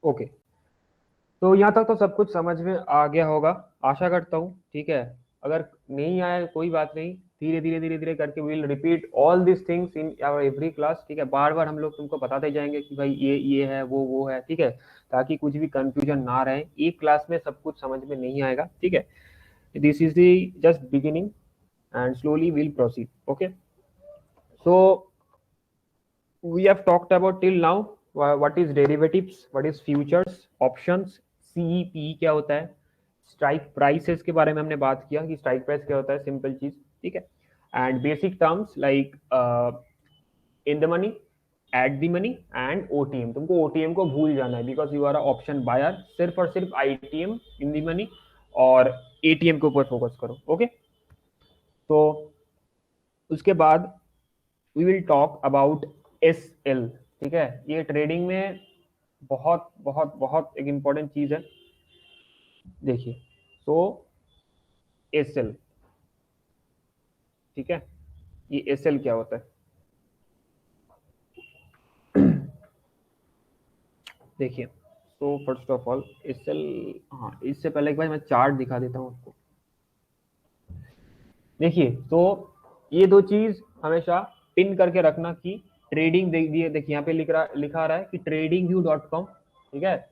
Speaker 3: okay. तो यहाँ तक तो सब कुछ समझ में आ गया होगा, आशा करता हूँ। ठीक है, अगर नहीं आया कोई बात नहीं, धीरे धीरे करके will repeat all this things in our every class. ठीक है, बार बार हम लोग तुमको बताते जाएंगे कि भाई ये है वो है। ठीक है, ताकि कुछ भी कंफ्यूजन ना रहे, एक क्लास में सब कुछ समझ में नहीं आएगा। ठीक है, this is the just beginning and slowly we'll proceed. Okay, so we have talked about till now what is derivatives, what is futures, options, CEP क्या होता है, स्ट्राइक प्राइसेस के बारे में हमने बात किया कि स्ट्राइक प्राइस क्या होता है, सिंपल चीज। ठीक है, and basic terms like in the money, at the money and OTM. तुमको ओटीएम को भूल जाना है because you are option buyer, सिर्फ और सिर्फ आईटीएम, इन द मनी और एटीएम के ऊपर फोकस करो। ओके, तो उसके बाद we will talk about SL। ठीक है, ये ट्रेडिंग में बहुत बहुत बहुत एक इंपॉर्टेंट चीज है। देखिए, तो SL, ठीक है, ये SL क्या होता है देखिए, तो फर्स्ट ऑफ ऑल SL, हाँ इससे पहले एक बार मैं चार्ट दिखा देता हूँ आपको। देखिए, तो ये दो चीज हमेशा पिन करके रखना कि ट्रेडिंग, देखिए यहाँ पे लिखा आ रहा है कि tradingview.com। ठीक है,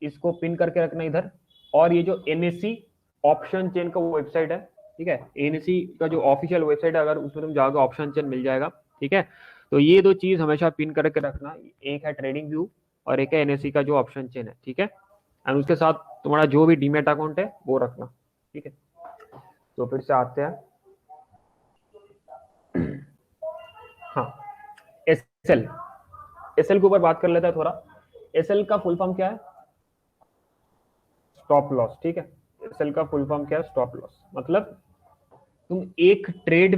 Speaker 3: इसको पिन करके रखना इधर। और ये जो NSE ऑप्शन चेन का वेबसाइट है, ठीक है, NSE का जो ऑफिशियल वेबसाइट है, अगर उसमें तुम जाओगे ऑप्शन चेन मिल जाएगा। ठीक है, तो ये दो चीज हमेशा पिन करके रखना, एक है ट्रेडिंग व्यू और एक है NSE का जो ऑप्शन चेन है। ठीक है, एंड उसके साथ तुम्हारा जो भी डीमेट अकाउंट है वो रखना। ठीक है, तो फिर से आते हैं। हाँ, SL, SL के ऊपर बात कर लेते हैं थोड़ा। SL का फुल फॉर्म क्या है, स्टॉप लॉस। ठीक है, SL का फुल फॉर्म क्या है, स्टॉप लॉस। मतलब तुम एक ट्रेड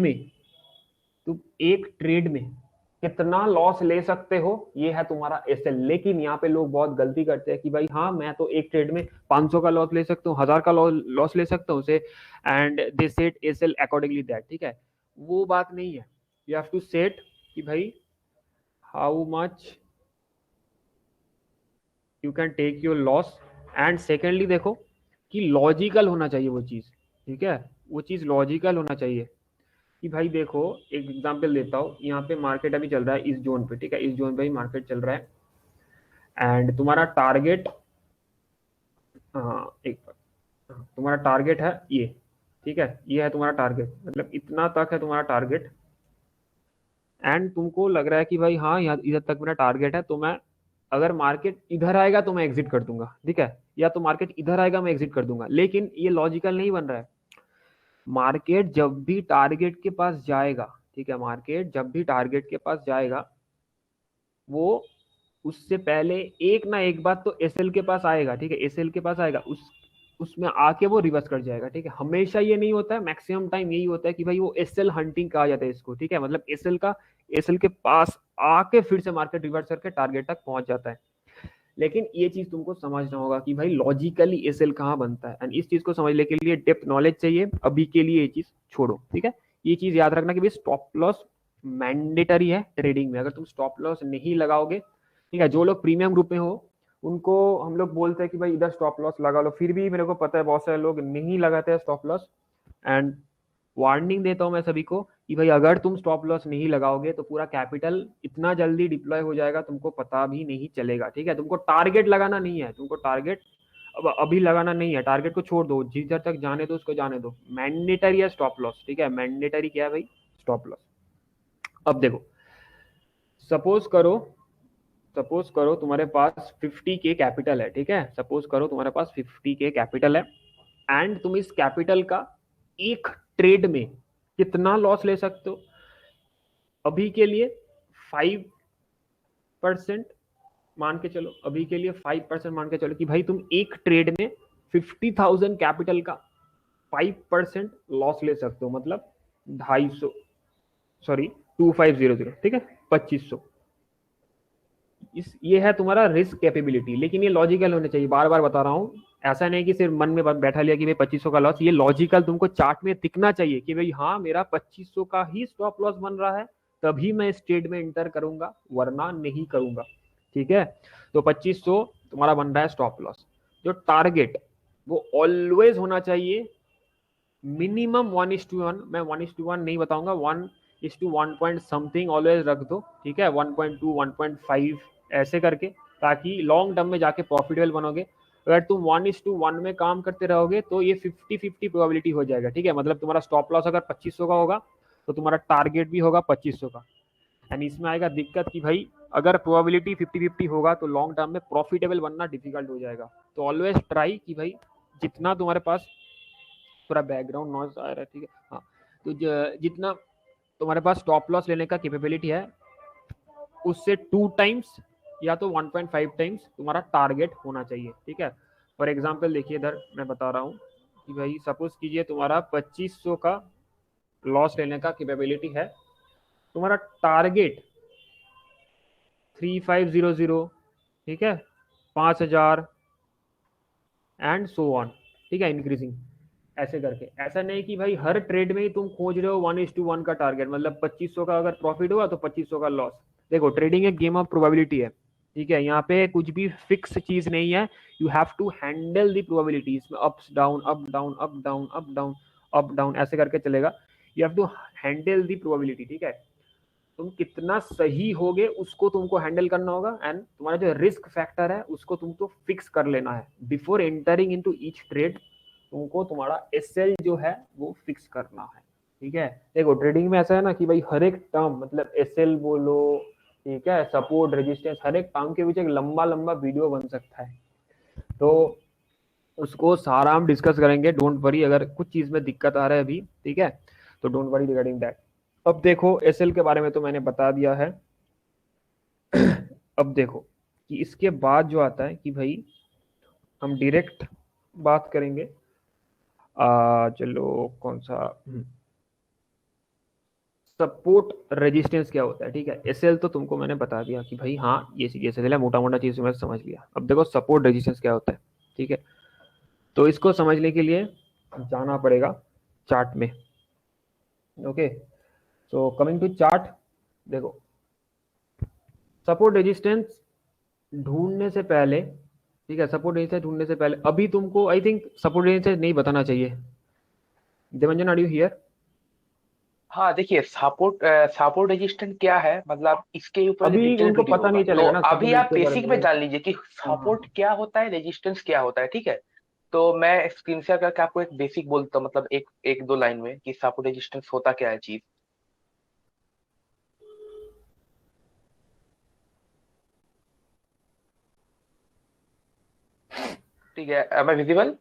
Speaker 3: में कितना लॉस ले सकते हो, ये है तुम्हारा SL। लेकिन यहाँ पे लोग बहुत गलती करते हैं कि भाई हाँ मैं तो एक ट्रेड में 500 का लॉस ले सकता हूँ, 1000 का लॉस ले सकता हूँ उसे, and they set SL accordingly that. ठीक है, वो बात नहीं है। यू हैव टू सेट कि भाई how much you can take your loss, and secondly देखो कि लॉजिकल होना चाहिए वो चीज। ठीक है, वो चीज लॉजिकल होना चाहिए कि भाई देखो, एक एग्जांपल देता हूँ, यहाँ पे मार्केट अभी चल रहा है इस जोन पे। ठीक है, इस जोन पे ही मार्केट चल रहा है एंड तुम्हारा टारगेट, हाँ एक बार, तुम्हारा टारगेट है ये। ठीक है, ये है तुम्हारा टारगेट, मतलब इतना तक है तुम्हारा टारगेट, एंड तुमको लग रहा है कि भाई हाँ यहाँ इधर तक मेरा टारगेट है, तो मैं, अगर मार्केट इधर आएगा तो मैं एग्जिट कर दूंगा। ठीक है, या तो मार्केट इधर आएगा मैं एग्जिट कर दूंगा। लेकिन ये लॉजिकल नहीं बन रहा है। मार्केट जब भी टारगेट के पास जाएगा, ठीक है, मार्केट जब भी टारगेट के पास जाएगा, वो उससे पहले एक ना एक बात तो SL के पास आएगा। ठीक है, SL के पास आएगा, उसमें आके वो रिवर्स कर जाएगा। ठीक है, हमेशा ये नहीं होता है, मैक्सिमम टाइम यही होता है कि भाई वो SL हंटिंग कहा जाता है इसको। ठीक है, मतलब SL के पास आके फिर से मार्केट रिवर्स करके टारगेट तक पहुंच जाता है। लेकिन ये चीज तुमको समझना होगा कि भाई लॉजिकली SL कहाँ बनता है, एंड इस चीज को समझने के लिए डेप्थ नॉलेज चाहिए। अभी के लिए ये चीज छोड़ो। ठीक है, ये चीज याद रखना कि भाई स्टॉप लॉस मैंडेटरी है ट्रेडिंग में। अगर तुम स्टॉप लॉस नहीं लगाओगे, ठीक है, जो लोग प्रीमियम ग्रुप में हो उनको हम लोग बोलते हैं कि भाई इधर स्टॉप लॉस लगा लो, फिर भी मेरे को पता है बहुत सारे लोग नहीं लगाते हैं स्टॉप लॉस, एंड वार्निंग देता हूँ मैं सभी को कि भाई अगर तुम स्टॉप लॉस नहीं लगाओगे तो पूरा कैपिटल इतना जल्दी डिप्लॉय हो जाएगा, तुमको पता भी नहीं चलेगा। ठीक है, तुमको टारगेट लगाना नहीं है, तुमको टारगेट अब अभी लगाना नहीं है, टारगेट को छोड़ दो, जिधर तक जाने दो उसको जाने दो। मैंडेटरी है स्टॉप लॉस। ठीक है, मैंडेटरी क्या है भाई? Stop loss. अब देखो, सपोज करो तुम्हारे पास 50K कैपिटल है। ठीक है, सपोज करो तुम्हारे पास 50K कैपिटल है एंड तुम इस कैपिटल का एक ट्रेड में कितना लॉस ले सकते हो? अभी के लिए 5% मान के चलो, अभी के लिए 5% मान के चलो कि भाई तुम एक ट्रेड में 50,000 कैपिटल का 5% लॉस ले सकते हो, मतलब 250, सॉरी 2500, ठीक है, 2500। ये है तुम्हारा रिस्क कैपेबिलिटी। लेकिन ये लॉजिकल होने चाहिए, बार बार बता रहा हूँ। ऐसा नहीं कि सिर्फ मन में बैठा लिया कि भाई 2500 का लॉस। ये लॉजिकल तुमको चार्ट में दिखना चाहिए कि भाई हाँ मेरा 2500 का ही स्टॉप लॉस बन रहा है, तभी मैं इस ट्रेड में इंटर करूंगा, वरना नहीं करूंगा। ठीक है, तो 2500 तुम्हारा बन रहा है स्टॉप लॉस। जो टारगेट वो ऑलवेज होना चाहिए मिनिमम 1:1। मैं 1:1 नहीं बताऊंगा, 1:1 पॉइंट समथिंग ऑलवेज रख दो। ठीक है, 1.2 1.5 ऐसे करके, ताकि लॉन्ग टर्म में जाके प्रॉफिटेबल बनोगे। अगर तुम 1:1 में काम करते रहोगे तो ये 50-50 प्रोबेबिलिटी हो जाएगा। ठीक है, मतलब तुम्हारा स्टॉप लॉस अगर 2500 का होगा तो तुम्हारा टारगेट भी होगा 2500 का। एंड इसमें आएगा दिक्कत कि भाई अगर प्रोबेबिलिटी 50-50 होगा तो लॉन्ग टर्म में प्रॉफिटेबल बनना डिफिकल्ट हो जाएगा। तो ऑलवेज ट्राई कि भाई जितना तुम्हारे पास, थोड़ा बैकग्राउंड नॉइज आ रहा है, ठीक है, हाँ, तो जितना तुम्हारे पास स्टॉप लॉस लेने का कैपेबिलिटी है उससे 2 टाइम्स या तो 1.5 टाइम्स तुम्हारा टारगेट होना चाहिए। ठीक है, फॉर एग्जांपल देखिए, इधर मैं बता रहा हूँ कि भाई सपोज कीजिए तुम्हारा 2500 का लॉस लेने का कैपेबिलिटी है, तुम्हारा टारगेट 3500, ठीक है, 5000 एंड सो ऑन। ठीक है, इंक्रीजिंग ऐसे करके। ऐसा नहीं कि भाई हर ट्रेड में ही तुम खोज रहे हो 1:1 का टारगेट, मतलब 2500 का अगर प्रॉफिट हुआ तो 2500 का लॉस। देखो, ट्रेडिंग एक गेम ऑफ प्रोबेबिलिटी है। ठीक है, यहाँ पे कुछ भी फिक्स चीज नहीं है, you have to handle the probability. इसमें ups down, up down, up down, up down, up down ऐसे करके चलेगा। You have to handle the probability. ठीक है, तुम कितना सही होगे उसको तुमको हैंडल करना होगा, एंड तुम्हारा जो रिस्क फैक्टर है उसको तुमको फिक्स कर लेना है before entering into each trade. तुमको तुम्हारा एसएल जो है वो फिक्स करना है। ठीक है, देखो ट्रेडिंग में ऐसा है ना कि भाई हर एक टर्म, मतलब एसएल बोलो, ठीक है, सपोर्ट, रेजिस्टेंस, हर एक टर्म के पीछे एक लंबा लंबा वीडियो बन सकता है, तो उसको सारा हम डिस्कस करेंगे। डोंट वरी, अगर कुछ चीज में दिक्कत आ रहा है अभी, ठीक है, तो डोंट वरी रिगार्डिंग दैट। अब देखो, एसएल के बारे में तो मैंने बता दिया है। अब देखो कि इसके बाद जो आता है कि भाई हम डायरेक्ट बात करेंगे, चलो कौन सा, सपोर्ट रेजिस्टेंस क्या होता है। ठीक है, एसएल तो तुमको मैंने बता दिया कि भाई हाँ ये चीज एसएल है, मोटा मोटा चीज मैं समझ लिया। अब देखो सपोर्ट रेजिस्टेंस क्या होता है। ठीक है, तो इसको समझने के लिए जाना पड़ेगा चार्ट में। Okay, so coming to chart, देखो सपोर्ट रेजिस्टेंस ढूंढने से पहले, ठीक है, सपोर्ट रेजिस्टेंस ढूंढने से पहले अभी तुमको आई थिंक सपोर्ट रेजिस्टेंस नहीं बताना चाहिए। देवंजन, आर यू हियर?
Speaker 2: हाँ देखिए, सपोर्ट रेजिस्टेंट क्या है, मतलब इसके ऊपर
Speaker 3: अभी
Speaker 2: डिटेल
Speaker 3: उनको
Speaker 2: वीडियो
Speaker 3: पता
Speaker 2: होगा,
Speaker 3: नहीं
Speaker 2: तो
Speaker 3: चलेगा ना
Speaker 2: अभी
Speaker 3: सपोर्ट
Speaker 2: आप
Speaker 3: रेजिस्टेंस
Speaker 2: बेसिक में
Speaker 3: बारे में।
Speaker 2: जान लीजिए कि
Speaker 3: हाँ हाँ
Speaker 2: सपोर्ट क्या होता है, रेजिस्टेंस क्या होता है। ठीक है, तो मैं स्क्रीन शेयर करके आपको एक बेसिक बोलता हूँ, मतलब एक एक दो लाइन में कि सपोर्ट रेजिस्टेंस होता क्या है चीज। ठीक है, am I visible?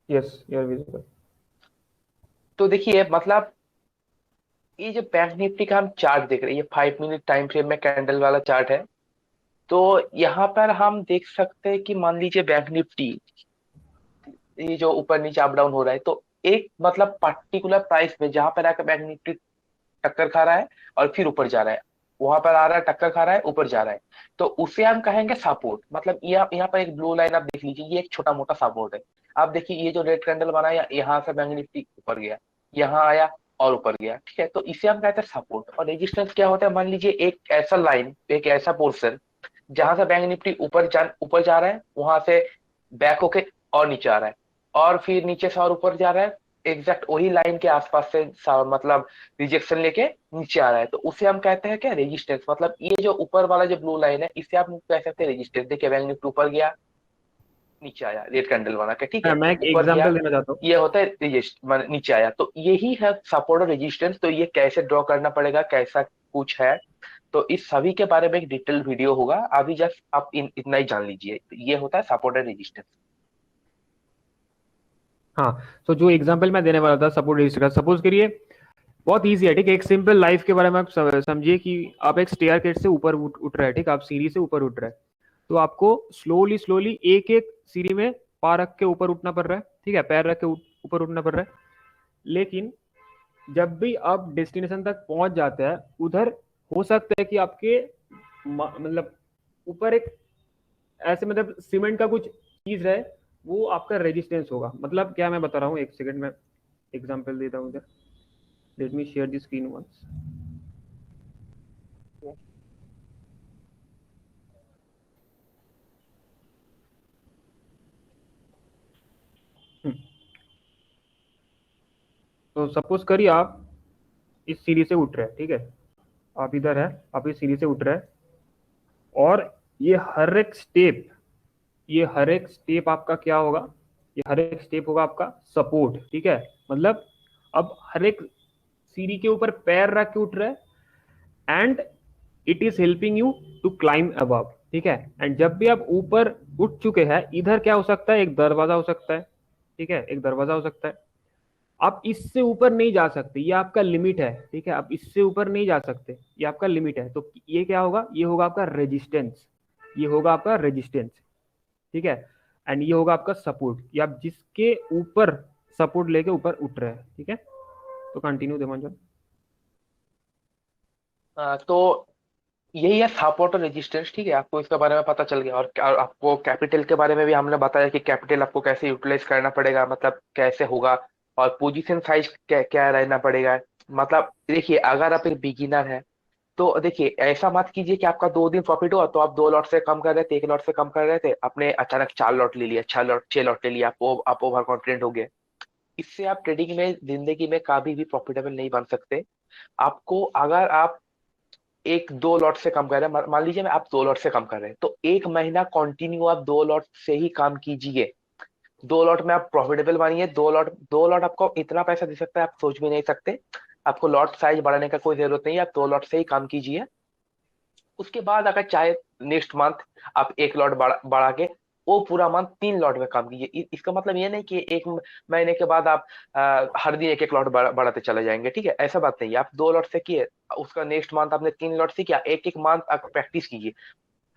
Speaker 3: Yes, you are visible.
Speaker 2: तो देखिए, मतलब ये जो बैंक निफ्टी का हम चार्ट देख रहे हैं, ये 5 मिनट टाइम फ्रेम में कैंडल वाला चार्ट है। तो यहाँ पर हम देख सकते हैं कि मान लीजिए बैंक निफ्टी ये जो ऊपर नीचे अप डाउन हो रहा है, तो एक मतलब पर्टिकुलर प्राइस में जहां पर आकर बैंक निफ्टी टक्कर खा रहा है और फिर ऊपर जा रहा है, वहां पर आ रहा है, टक्कर खा रहा है, ऊपर जा रहा है, तो उसे हम कहेंगे सपोर्ट। मतलब यहाँ पर एक ब्लू लाइन आप देख लीजिए, ये एक छोटा मोटा सपोर्ट है। आप देखिए ये जो रेड कैंडल बना है, यहाँ से बैंक निफ्टी ऊपर गया, यहाँ आया और ऊपर गया, ठीक है, तो इसे हम कहते हैं सपोर्ट। और रेजिस्टेंस क्या होता है, मान लीजिए एक ऐसा लाइन, एक ऐसा पोर्शन जहां से बैंक निफ्टी ऊपर जा रहा है, वहां से बैक होके और नीचे आ रहा है, और फिर नीचे से और ऊपर जा रहा है, एग्जैक्ट वही लाइन के आसपास से मतलब रिजेक्शन लेके नीचे आ रहा है, तो उसे हम कहते हैं क्या, रेजिस्टेंस। मतलब ये जो ऊपर वाला जो ब्लू लाइन है, इससे आप कह सकते हैं रेजिस्टेंस। देखिए बैंक निफ्टी ऊपर गया, नीचे आया, रेड कैंडल बना के, ठीक है,
Speaker 3: मैं एक
Speaker 2: ऊपर गया,
Speaker 3: एग्जांपल देना चाहता हूँ।
Speaker 2: ये होता है रेजिस्ट, नीचे आया, तो यही है सपोर्ट और रेजिस्टेंस। तो ये कैसे ड्रॉ करना पड़ेगा, कैसा कुछ है, तो इस सभी के बारे में एक डिटेल वीडियो होगा। अभी जस्ट आप इतना ही जान लीजिए, ये होता है सपोर्ट और रेजिस्टेंस।
Speaker 3: हाँ, तो जो एग्जांपल मैं देने वाला था सपोर्ट रजिस्टर का, सपोज करिए बहुत इजी है, ठीक है। एक सिंपल लाइफ के बारे में आप समझिए कि आप एक स्टेयरकेस से ऊपर उठ रहे हैं, ठीक है, आप सीढ़ी से ऊपर उठ रहे हैं, तो आपको स्लोली स्लोली एक एक सीढ़ी में पार रख के ऊपर उठना पड़ रहा है, ठीक है, पैर रख के ऊपर उठना पड़ रहा है। लेकिन जब भी आप डेस्टिनेशन तक पहुंच जाते हैं, उधर हो सकता है कि आपके मतलब ऊपर एक ऐसे मतलब सीमेंट का कुछ चीज रहे, वो आपका रेजिस्टेंस होगा। मतलब क्या मैं बता रहा हूँ, एक सेकंड में एग्जांपल देता हूँ इधर। Let me share the screen once. तो सपोज करिए आप इस सीढ़ी से उठ रहे हैं, ठीक है, आप इधर है, आप इस सीढ़ी से उठ रहे हैं, और ये हर एक स्टेप, ये हर एक स्टेप आपका क्या होगा, ये हर एक स्टेप होगा आपका सपोर्ट, ठीक है। मतलब अब हर एक सीढ़ी के ऊपर पैर रख के उठ रहे हैं, and it is helping you to climb above, ठीक है। एंड जब भी आप ऊपर उठ चुके हैं, इधर क्या हो सकता है, एक दरवाजा हो सकता है, ठीक है, एक दरवाजा हो सकता है। आप इससे ऊपर नहीं जा सकते, ये आपका लिमिट है, ठीक है, आप इससे ऊपर नहीं जा सकते, ये आपका लिमिट है। तो ये क्या होगा, ये होगा आपका रेजिस्टेंस, ये होगा आपका रेजिस्टेंस, ठीक है। एंड ये होगा आपका सपोर्ट, ये आप जिसके ऊपर सपोर्ट लेके ऊपर उठ रहे हैं, ठीक है। तो कंटिन्यू देवांजन।
Speaker 2: तो यही है सपोर्ट और रेजिस्टेंस, ठीक है, आपको इसके बारे में पता चल गया। और आपको कैपिटल के बारे में भी हमने बताया कि कैपिटल आपको कैसे यूटिलाइज करना पड़ेगा, मतलब कैसे होगा, और पोजीशन साइज क्या क्या रहना पड़ेगा। मतलब देखिए, अगर आप एक बिगिनर है, तो देखिए ऐसा मत कीजिए कि आपका 2 दिन प्रॉफिट हुआ तो आप 2 लॉट से कम कर रहे थे, 1 लॉट से कम कर रहे थे, आपने अचानक 4 लॉट ले लिया, 6 लॉट ले लिया, आप ओवर कॉन्फिडेंट हो गए। इससे आप ट्रेडिंग में जिंदगी में कभी भी प्रॉफिटेबल नहीं बन सकते। आपको, अगर आप 1-2 लॉट से कम कर रहे हैं, मान लीजिए मैं आप 2 लॉट से कम कर रहे हैं, तो 1 महीना कंटिन्यू आप 2 लॉट से ही काम कीजिए। 2 लॉट में आप प्रॉफिटेबल बनिए। 2 लॉट आपको इतना पैसा दे सकता है, आप सोच भी नहीं सकते। आपको लॉट साइज बढ़ाने का कोई जरूरत नहीं है, आप 2 लॉट से ही काम कीजिए। उसके बाद अगर चाहे नेक्स्ट मंथ आप 1 लॉट बढ़ा के वो पूरा मंथ 3 लॉट में काम कीजिए। इसका मतलब ये नहीं कि 1 महीने के बाद आप हर दिन 1-1 लॉट बढ़ाते चले जाएंगे, ठीक है, ऐसा बात नहीं है। आप 2 लॉट से किए, उसका नेक्स्ट मंथ आपने 3 लॉट से किया, 1-1 मंथ आप प्रैक्टिस कीजिए।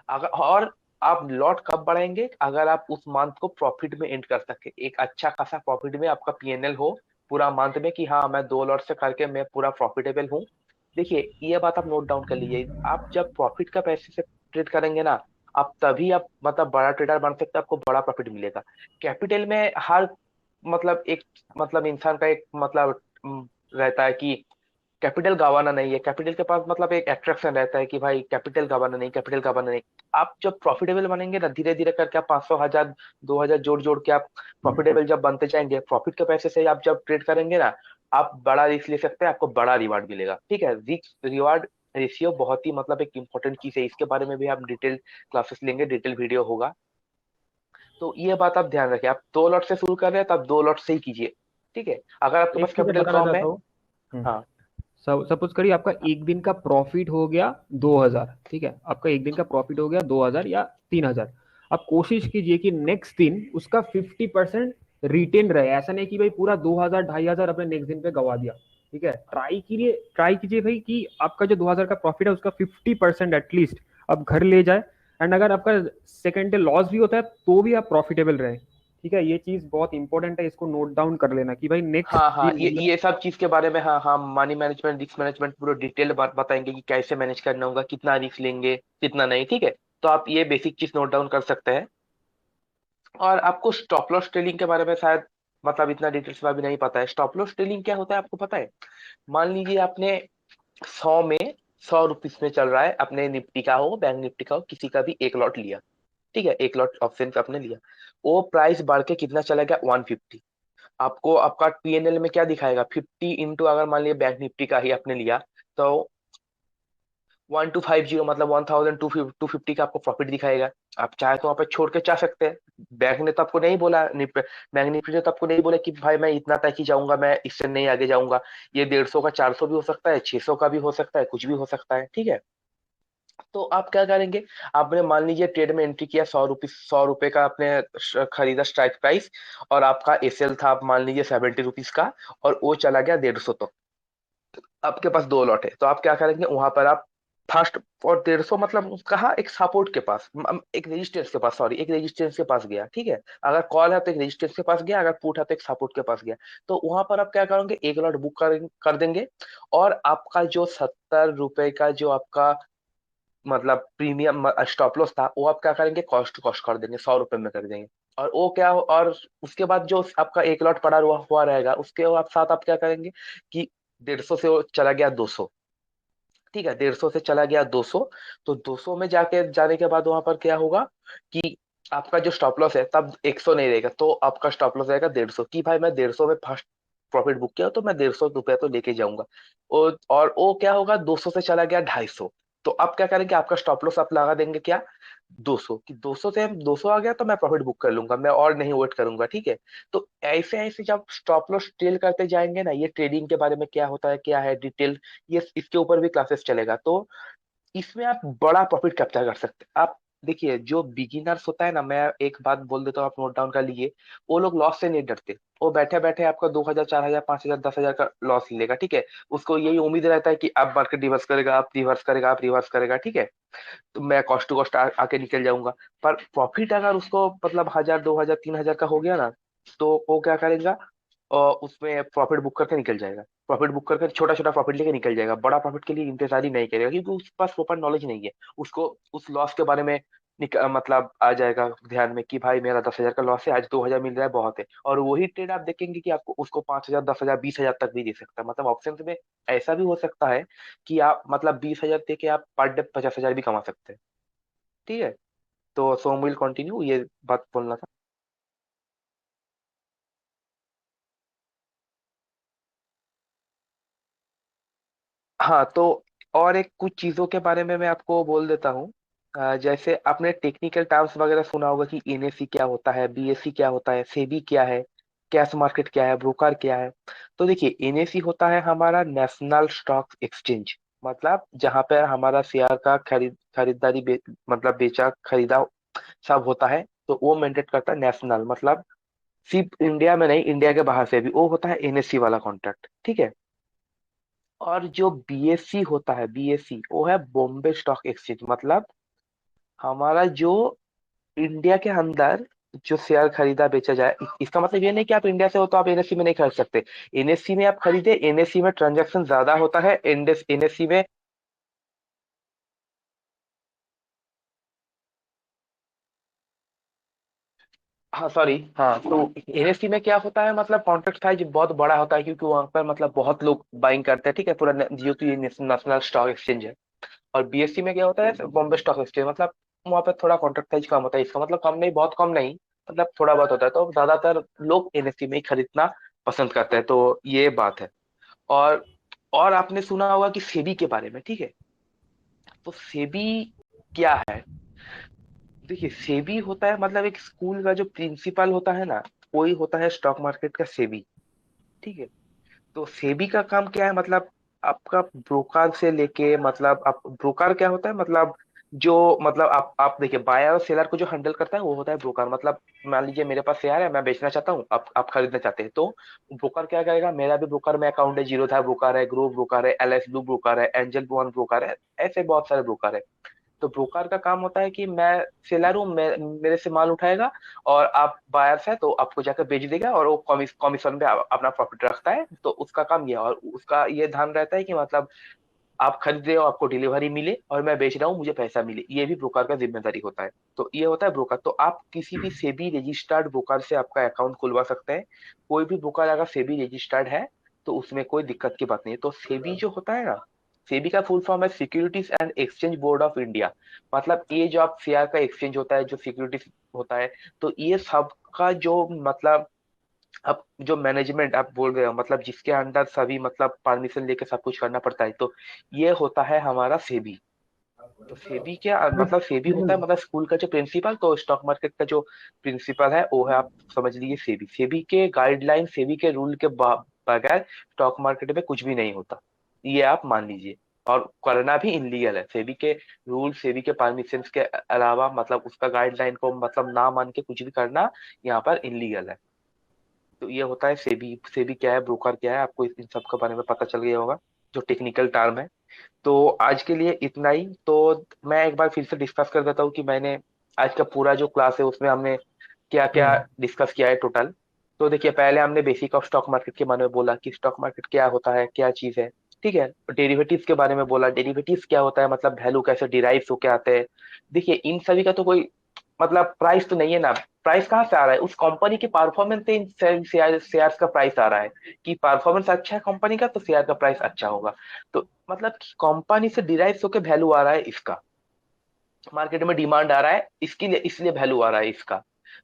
Speaker 2: अगर और आप लॉट कब बढ़ाएंगे, अगर आप उस मंथ को प्रॉफिट में एंड कर सके, एक अच्छा खासा प्रॉफिट में आपका पीएनएल हो पूरा मंथ में, कि हाँ मैं 2 लॉट से करके मैं पूरा प्रॉफिटेबल हूँ। देखिए ये बात आप नोट डाउन कर लीजिए, आप जब प्रॉफिट का पैसे से ट्रेड करेंगे ना, आप तभी आप मतलब बड़ा ट्रेडर बन सकते हैं, आपको बड़ा प्रॉफिट मिलेगा। कैपिटल में हर मतलब एक मतलब इंसान का एक मतलब रहता है कि कैपिटल गंवाना नहीं है। कैपिटल के पास मतलब एक एट्रैक्शन रहता है कि भाई कैपिटल गंवाना नहीं, कैपिटल गंवाना नहीं। आप जब प्रॉफिटेबल बनेंगे ना, धीरे धीरे करके आप 500, 1000, 2000 जोड़ जोड़ के आप प्रॉफिटेबल जब बनते जाएंगे, प्रॉफिट के पैसे से आप जब ट्रेड करेंगे ना, आप बड़ा रिस्क ले सकते हैं, आपको बड़ा रिवार्ड मिलेगा, ठीक है। रिस्क रिवार्ड रेशियो बहुत ही मतलब एक इंपॉर्टेंट चीज है, इसके बारे में भी आप डिटेल क्लासेस लेंगे, डिटेल वीडियो होगा। तो ये बात आप ध्यान रखें, आप 2 लॉट से शुरू कर रहे हैं तो आप 2 लॉट से ही कीजिए, ठीक है। अगर आपके
Speaker 3: एक
Speaker 2: पास
Speaker 3: चीज मैं
Speaker 2: कैपिटल
Speaker 3: बताना
Speaker 2: कम है,
Speaker 3: चाहता हूँ।
Speaker 2: हाँ
Speaker 3: सपोज करिए आपका एक दिन का प्रॉफिट हो गया 2000, ठीक है, आपका एक दिन का प्रॉफिट हो गया 2000 या 3000। आप कोशिश कीजिए कि नेक्स्ट दिन उसका 50% रिटेन रहे। ऐसा नहीं कि भाई पूरा 2000 2500 अपने नेक्स्ट दिन पे गवा दिया, ठीक है। ट्राई कीजिए भाई कि आपका जो 2000 का प्रॉफिट है उसका 50% एटलीस्ट आप घर ले जाए। एंड अगर आपका सेकेंड डे लॉस भी होता है तो भी आप प्रॉफिटेबल रहे, ठीक है। ये चीज बहुत इंपॉर्टेंट है, इसको नोट डाउन कर लेना कि भाई नेक्स्ट
Speaker 2: हाँ हाँ,
Speaker 3: दिन
Speaker 2: ये सब चीज के बारे में, हाँ हाँ, मनी मैनेजमेंट, रिस्क मैनेजमेंट पूरा डिटेल बात बताएंगे कि कैसे मैनेज करना होगा, कितना रिस्क लेंगे, कितना नहीं, ठीक है। तो आप ये बेसिक चीज नोट डाउन कर सकते हैं। और आपको स्टॉप लॉस ट्रेडिंग के बारे में शायद मतलब इतना डिटेल्स में अभी नहीं पता है। स्टॉप लॉस ट्रेडिंग क्या होता है आपको पता है? मान लीजिए आपने 100 रुपीज में चल रहा है, अपने निफ्टी का हो, बैंक निफ्टी का हो, किसी का भी 1 लॉट लिया, ठीक है, 1 लॉट ऑप्शन आपने लिया, वो प्राइस बढ़ के कितना चला गया, 150। आपको आपका पीएनएल में क्या दिखाएगा, 50 इंटू, अगर मान लिया बैंक निफ्टी का ही आपने लिया तो 1250, मतलब 1250 का आपको प्रॉफिट दिखाएगा। आप चाहे तो वहां पे छोड़ के जा सकते हैं। बैंक ने तो आपको नहीं बोला, बैंक निफ्टी ने तो आपको नहीं बोला कि भाई मैं इतना तक ही जाऊंगा, मैं इससे नहीं आगे जाऊंगा। ये 150 का 400 भी हो सकता है, 600 का भी हो सकता है, कुछ भी हो सकता है, ठीक है। तो आप क्या करेंगे, आपने मान लीजिए ट्रेड में एंट्री किया, 100 रुपए का आपने खरीदा स्ट्राइक प्राइस, और आपका एसएल था आप मान लीजिए 70 रुपीज का, और वो चला गया 150। तो आपके पास दो लॉट है, तो आप क्या करेंगे वहां पर आप फर्स्ट, और 150 मतलब कहा एक सपोर्ट के पास, एक रेजिस्टेंस के पास, सॉरी एक रेजिस्टेंस के पास गया, ठीक है। अगर कॉल है तो एक रेजिस्टेंस के पास गया, अगर पुट है तो एक सपोर्ट के पास गया। तो वहां पर आप क्या करोगे, एक लॉट बुक कर देंगे, और आपका जो 70 रुपए का जो आपका मतलब प्रीमियम स्टॉप लॉस था, वो आप क्या करेंगे, कॉस्ट टू कॉस्ट कर देंगे, 100 रुपए में कर देंगे। और वो क्या और उसके बाद जो आपका एक लॉट पड़ा हुआ रहेगा, उसके आप साथ आप क्या करेंगे कि 150 से वो चला गया 200, ठीक है, 150 से चला गया 200। तो 200 में जाके जाने के बाद वहां पर क्या होगा कि आपका जो स्टॉप लॉस है तब 100 नहीं रहेगा, तो आपका स्टॉप लॉस रहेगा 150, कि भाई मैं 150 में फर्स्ट प्रॉफिट बुक किया तो मैं 150 रुपया तो लेके जाऊंगा। और वो क्या होगा, 200 से चला गया 250। तो आप क्या करेंगे, आपका स्टॉप लॉस आप लगा देंगे क्या, 200, कि 200 से 200 आ गया तो मैं प्रॉफिट बुक कर लूंगा, मैं और नहीं वेट करूंगा, ठीक है। तो ऐसे ऐसे जब स्टॉप लॉस ट्रेल करते जाएंगे ना, ये ट्रेडिंग के बारे में क्या होता है, क्या है डिटेल, ये इसके ऊपर भी क्लासेस चलेगा। तो इसमें आप बड़ा प्रॉफिट कैप्चर कर सकते हैं। आप देखिए, जो बिगिनर्स होता है ना, मैं एक बात बोल देता हूँ, आप नोट डाउन कर लीजिए, वो लोग लॉस से नहीं डरते। वो बैठे बैठे आपका 2,000, 4,000, 5,000, 10,000 का लॉस लेगा, ठीक है। उसको यही उम्मीद रहता है कि अब मार्केट रिवर्स करेगा, आप रिवर्स करेगा, आप रिवर्स करेगा, ठीक है। तो मैं कॉस्ट टू कॉस्ट आके निकल जाऊंगा। पर प्रॉफिट अगर उसको मतलब 1,000, 2,000, 3,000 का हो गया ना, तो वो क्या करेगा, और उसमें प्रॉफिट बुक करके निकल जाएगा। प्रॉफिट बुक करके छोटा छोटा प्रॉफिट लेके निकल जाएगा, बड़ा प्रॉफिट के लिए इंतजार ही नहीं करेगा, क्योंकि उसके पास प्रॉपर नॉलेज नहीं है। उसको उस लॉस के बारे में मतलब आ जाएगा ध्यान में कि भाई मेरा 10,000 का लॉस है, आज 2,000 मिल रहा है, बहुत है। और वही ट्रेड आप देखेंगे कि आपको उसको 5,000, 10,000, 20,000 तक भी दे सकता है। मतलब ऑप्शन में ऐसा भी हो सकता है कि आप मतलब 20,000 दे के आप पर डे 50,000 भी कमा सकते हैं, ठीक है। तो सोम विल कंटिन्यू, ये बात बोलना था। हाँ, तो और एक कुछ चीजों के बारे में मैं आपको बोल देता हूँ। जैसे आपने टेक्निकल टर्म्स वगैरह सुना होगा कि एनएससी क्या होता है, बीएससी क्या होता है, सेबी क्या है, कैश मार्केट क्या है, ब्रोकर क्या है। तो देखिए, एनएससी होता है हमारा नेशनल स्टॉक एक्सचेंज, मतलब जहाँ पे हमारा शेयर का खरीदारी मतलब बेचा खरीदा सब होता है। तो वो मेंटेन करता है नेशनल, मतलब सिर्फ इंडिया में नहीं, इंडिया के बाहर से भी वो होता है एनएससी वाला कॉन्ट्रैक्ट, ठीक है। और जो बीएससी होता है, बीएससी वो है बॉम्बे स्टॉक एक्सचेंज, मतलब हमारा जो इंडिया के अंदर जो शेयर खरीदा बेचा जाए। इसका मतलब ये नहीं कि आप इंडिया से हो तो आप एनएससी में नहीं खरीद सकते। एनएससी में आप खरीदे, एनएससी में ट्रांजैक्शन ज्यादा होता है, एनएससी में। हाँ सॉरी, हाँ, तो एनएससी में क्या होता है, मतलब कॉन्ट्रैक्ट साइज बहुत बड़ा होता है, क्योंकि वहां पर मतलब बहुत लोग बाइंग करते हैं, ठीक है, पूरा जियो तो ये नेशनल स्टॉक एक्सचेंज है। और बीएससी में क्या होता है, बॉम्बे स्टॉक एक्सचेंज, मतलब वहाँ पे थोड़ा कॉन्ट्रैक्ट साइज कम होता है। इसका मतलब कम नहीं, बहुत कम नहीं, मतलब थोड़ा बहुत होता है। तो ज्यादातर लोग एनएससी में ही खरीदना पसंद करते हैं, तो ये बात है। और और आपने सुना होगा कि सेबी के बारे में, ठीक है। तो सेबी क्या है, देखिए सेबी होता है मतलब एक स्कूल का जो प्रिंसिपल होता है ना, वही होता है स्टॉक मार्केट का सेबी, ठीक है। तो सेबी का काम क्या है, मतलब आपका ब्रोकर से लेके, मतलब आप ब्रोकर क्या होता है, मतलब जो मतलब आप देखिए, बायर और सेलर को जो हैंडल करता है वो होता है ब्रोकर। मतलब मान लीजिए मेरे पास शेयर है, मैं बेचना चाहता हूँ, आप खरीदना चाहते हैं, तो ब्रोकर क्या करेगा, मेरा भी ब्रोकर में अकाउंट है, जीरोधा ब्रोकर है, ग्रो ब्रोकर है, एल एस ब्लू ब्रोकर है, एंजल वन ब्रोकर है, ऐसे बहुत सारे ब्रोकर है। तो ब्रोकर का काम होता है कि मैं सेलर हूँ, मेरे से माल उठाएगा, और आप बायर्स है तो आपको जाकर बेच देगा, और वो कमीशन पे अपना प्रॉफिट रखता है। तो उसका काम ये है, और उसका ये ध्यान रहता है कि मतलब आप खरीद रहे हो, आपको डिलीवरी मिले, और मैं बेच रहा हूँ, मुझे पैसा मिले, ये भी ब्रोकर का जिम्मेदारी होता है। तो ये होता है ब्रोकर। तो आप किसी भी सेबी रजिस्टर्ड ब्रोकर से आपका अकाउंट खुलवा सकते हैं। कोई भी ब्रोकर अगर सेबी रजिस्टर्ड है तो उसमें कोई दिक्कत की बात नहीं है। तो सेबी जो होता है ना, सेबी का फुल फॉर्म है securities and exchange board of India. मतलब ये जो आप शेयर का एक्सचेंज होता है, जो सिक्योरिटीज होता है, तो ये सबका जो मतलब अब जो मैनेजमेंट आप बोल रहे हो, मतलब जिसके अंडर सभी मतलब परमिशन लेके सब कुछ करना पड़ता है, तो ये होता है हमारा सेबी। तो सेबी क्या मतलब, सेबी होता है मतलब स्कूल का जो प्रिंसिपल, तो स्टॉक मार्केट का जो प्रिंसिपल है वो है, आप समझ लीजिए सेबी। सेबी के गाइडलाइन, सेबी के रूल के बगैर स्टॉक मार्केट में कुछ भी नहीं होता, ये आप मान लीजिए। और करना भी इनलीगल है। सेबी के रूल, सेबी के परमिशन के अलावा मतलब उसका गाइडलाइन को मतलब ना मान के कुछ भी करना यहाँ पर इनलीगल है। तो ये होता है सेबी। सेबी क्या है, ब्रोकर क्या है, आपको इन सब के बारे में पता चल गया होगा, जो टेक्निकल टर्म है। तो आज के लिए इतना ही। तो मैं एक बार फिर से डिस्कस कर देता हूँ कि मैंने आज का पूरा जो क्लास है उसमें हमने क्या क्या
Speaker 3: हम्म।
Speaker 2: डिस्कस किया है टोटल। तो देखिए, पहले हमने बेसिक ऑफ स्टॉक मार्केट के बारे में बोला कि स्टॉक मार्केट क्या होता है, क्या चीज है। ठीक है। डेरिवेटिव्स के बारे में बोला, डेरिवेटिव्स क्या होता है, मतलब वैल्यू कैसे डिराइव होके आते हैं। देखिए, इन सभी का तो कोई मतलब प्राइस तो नहीं है ना। प्राइस कहाँ से आ रहा है, उस कंपनी की परफॉर्मेंस से इन शेयर का प्राइस आ रहा है। कि परफॉर्मेंस अच्छा है कंपनी का, तो शेयर का प्राइस अच्छा होगा। तो मतलब कंपनी से डिराइव होकर वैल्यू आ रहा है इसका, मार्केट में डिमांड आ रहा है इसके लिए, इसलिए वैल्यू आ रहा है इसका।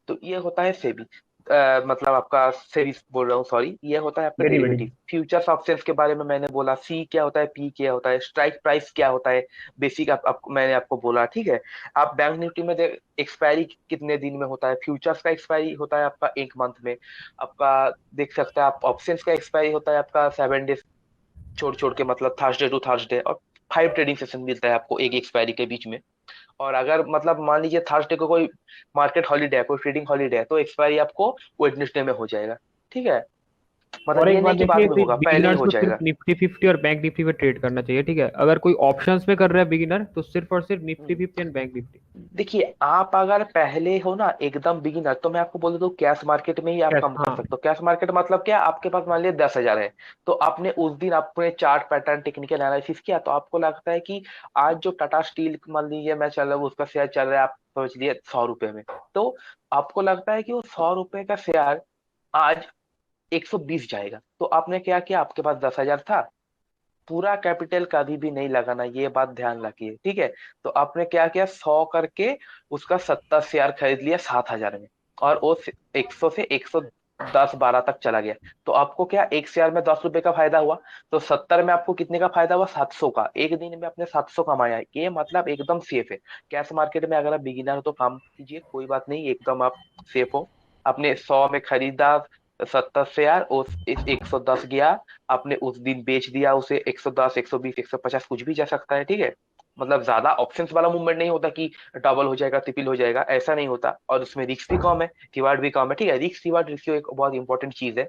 Speaker 2: तो ये होता है सेबी। मतलब आपका सेबी बोल रहा हूँ, सॉरी, ये होता है आपका
Speaker 3: डेरिवेटिव।
Speaker 2: डेरिवेटिव। फ्यूचर्स ऑप्शंस के बारे में मैंने बोला, सी क्या होता है, पी क्या होता है, स्ट्राइक प्राइस क्या होता है, बेसिक मैंने आपको बोला। ठीक है। आप बैंक निफ्टी में एक्सपायरी कितने दिन में होता है, फ्यूचर्स का एक्सपायरी होता है आपका 1 मंथ में। आपका देख सकते हैं आप, ऑप्शंस का एक्सपायरी होता है आपका 7 डेज छोड़ छोड़ के, मतलब थर्सडे टू थर्सडे। और 5 ट्रेडिंग सेशन मिलता है आपको एक एक्सपायरी के बीच में। और अगर मतलब मान लीजिए थर्सडे को कोई मार्केट हॉलीडे है, कोई ट्रेडिंग हॉलीडे है, तो एक्सपायरी आपको वेडनेसडे में हो जाएगा। ठीक है।
Speaker 3: और
Speaker 2: मतलब ये
Speaker 3: एक बात
Speaker 2: नहीं कि बाद
Speaker 3: देखिए,
Speaker 2: में होगा, पहले ही
Speaker 3: बिगिनर्स
Speaker 2: हो
Speaker 3: को सिर्फ
Speaker 2: जाएगा।
Speaker 3: निफ्टी 50 और बैंक निफ्टी पे ट्रेड करना चाहिए, ठीक है। अगर कोई ऑप्शंस में कर रहा है बिगिनर, तो सिर्फ और सिर्फ Nifty
Speaker 2: hmm.
Speaker 3: 50 and bank Nifty.
Speaker 2: देखिए, आप अगर पहले हो ना एकदम बिगिनर, तो मैं आपको बोल देता हूँ कैश मार्केट में ही आप
Speaker 3: यस,
Speaker 2: कम कर
Speaker 3: हाँ।
Speaker 2: सकते हो। कैश मार्केट मतलब क्या, आपके पास मान लीजिए 10,000 है। तो आपने उस दिन आपने चार्ट पैटर्न टेक्निकल एनालिसिस किया, तो आपको लगता है कि आज जो टाटा स्टील मान लीजिए मैं चल रहा हूँ, उसका शेयर चल रहा है, आप समझ लिए 100 रुपए में। तो आपको लगता है कि वो 100 रुपए का शेयर आज 120 जाएगा। तो आपने क्या किया, आपके पास 10,000 था, पूरा कैपिटल कभी भी नहीं लगाना, ये बात ध्यान रखिए। ठीक है। तो आपने क्या किया, 100 करके उसका 70 शेयर खरीद लिया 7,000 में। और वो 100 से 110 12 तक चला गया। तो आपको क्या, एक शेयर में 10 रुपए का फायदा हुआ। तो 70 में आपको कितने का फायदा हुआ, 700 का। एक दिन में आपने 700 कमाया। ये मतलब एकदम सेफ है। कैश मार्केट में अगर आप बिगिनर हो तो काम कीजिए, कोई बात नहीं, एकदम आप सेफ हो। आपने 100 में खरीदा 70 शेयर, उस 110 गया, आपने उस दिन बेच दिया उसे 110 120 150, कुछ भी जा सकता है। ठीक है। मतलब ज्यादा ऑप्शंस वाला मूवमेंट नहीं होता कि डबल हो जाएगा ट्रिपल हो जाएगा, ऐसा नहीं होता। और उसमें रिस्क भी कम है, रिवार्ड भी कम है। ठीक है। रिस्क रिवार्ड रेशियो एक बहुत इंपॉर्टेंट चीज है।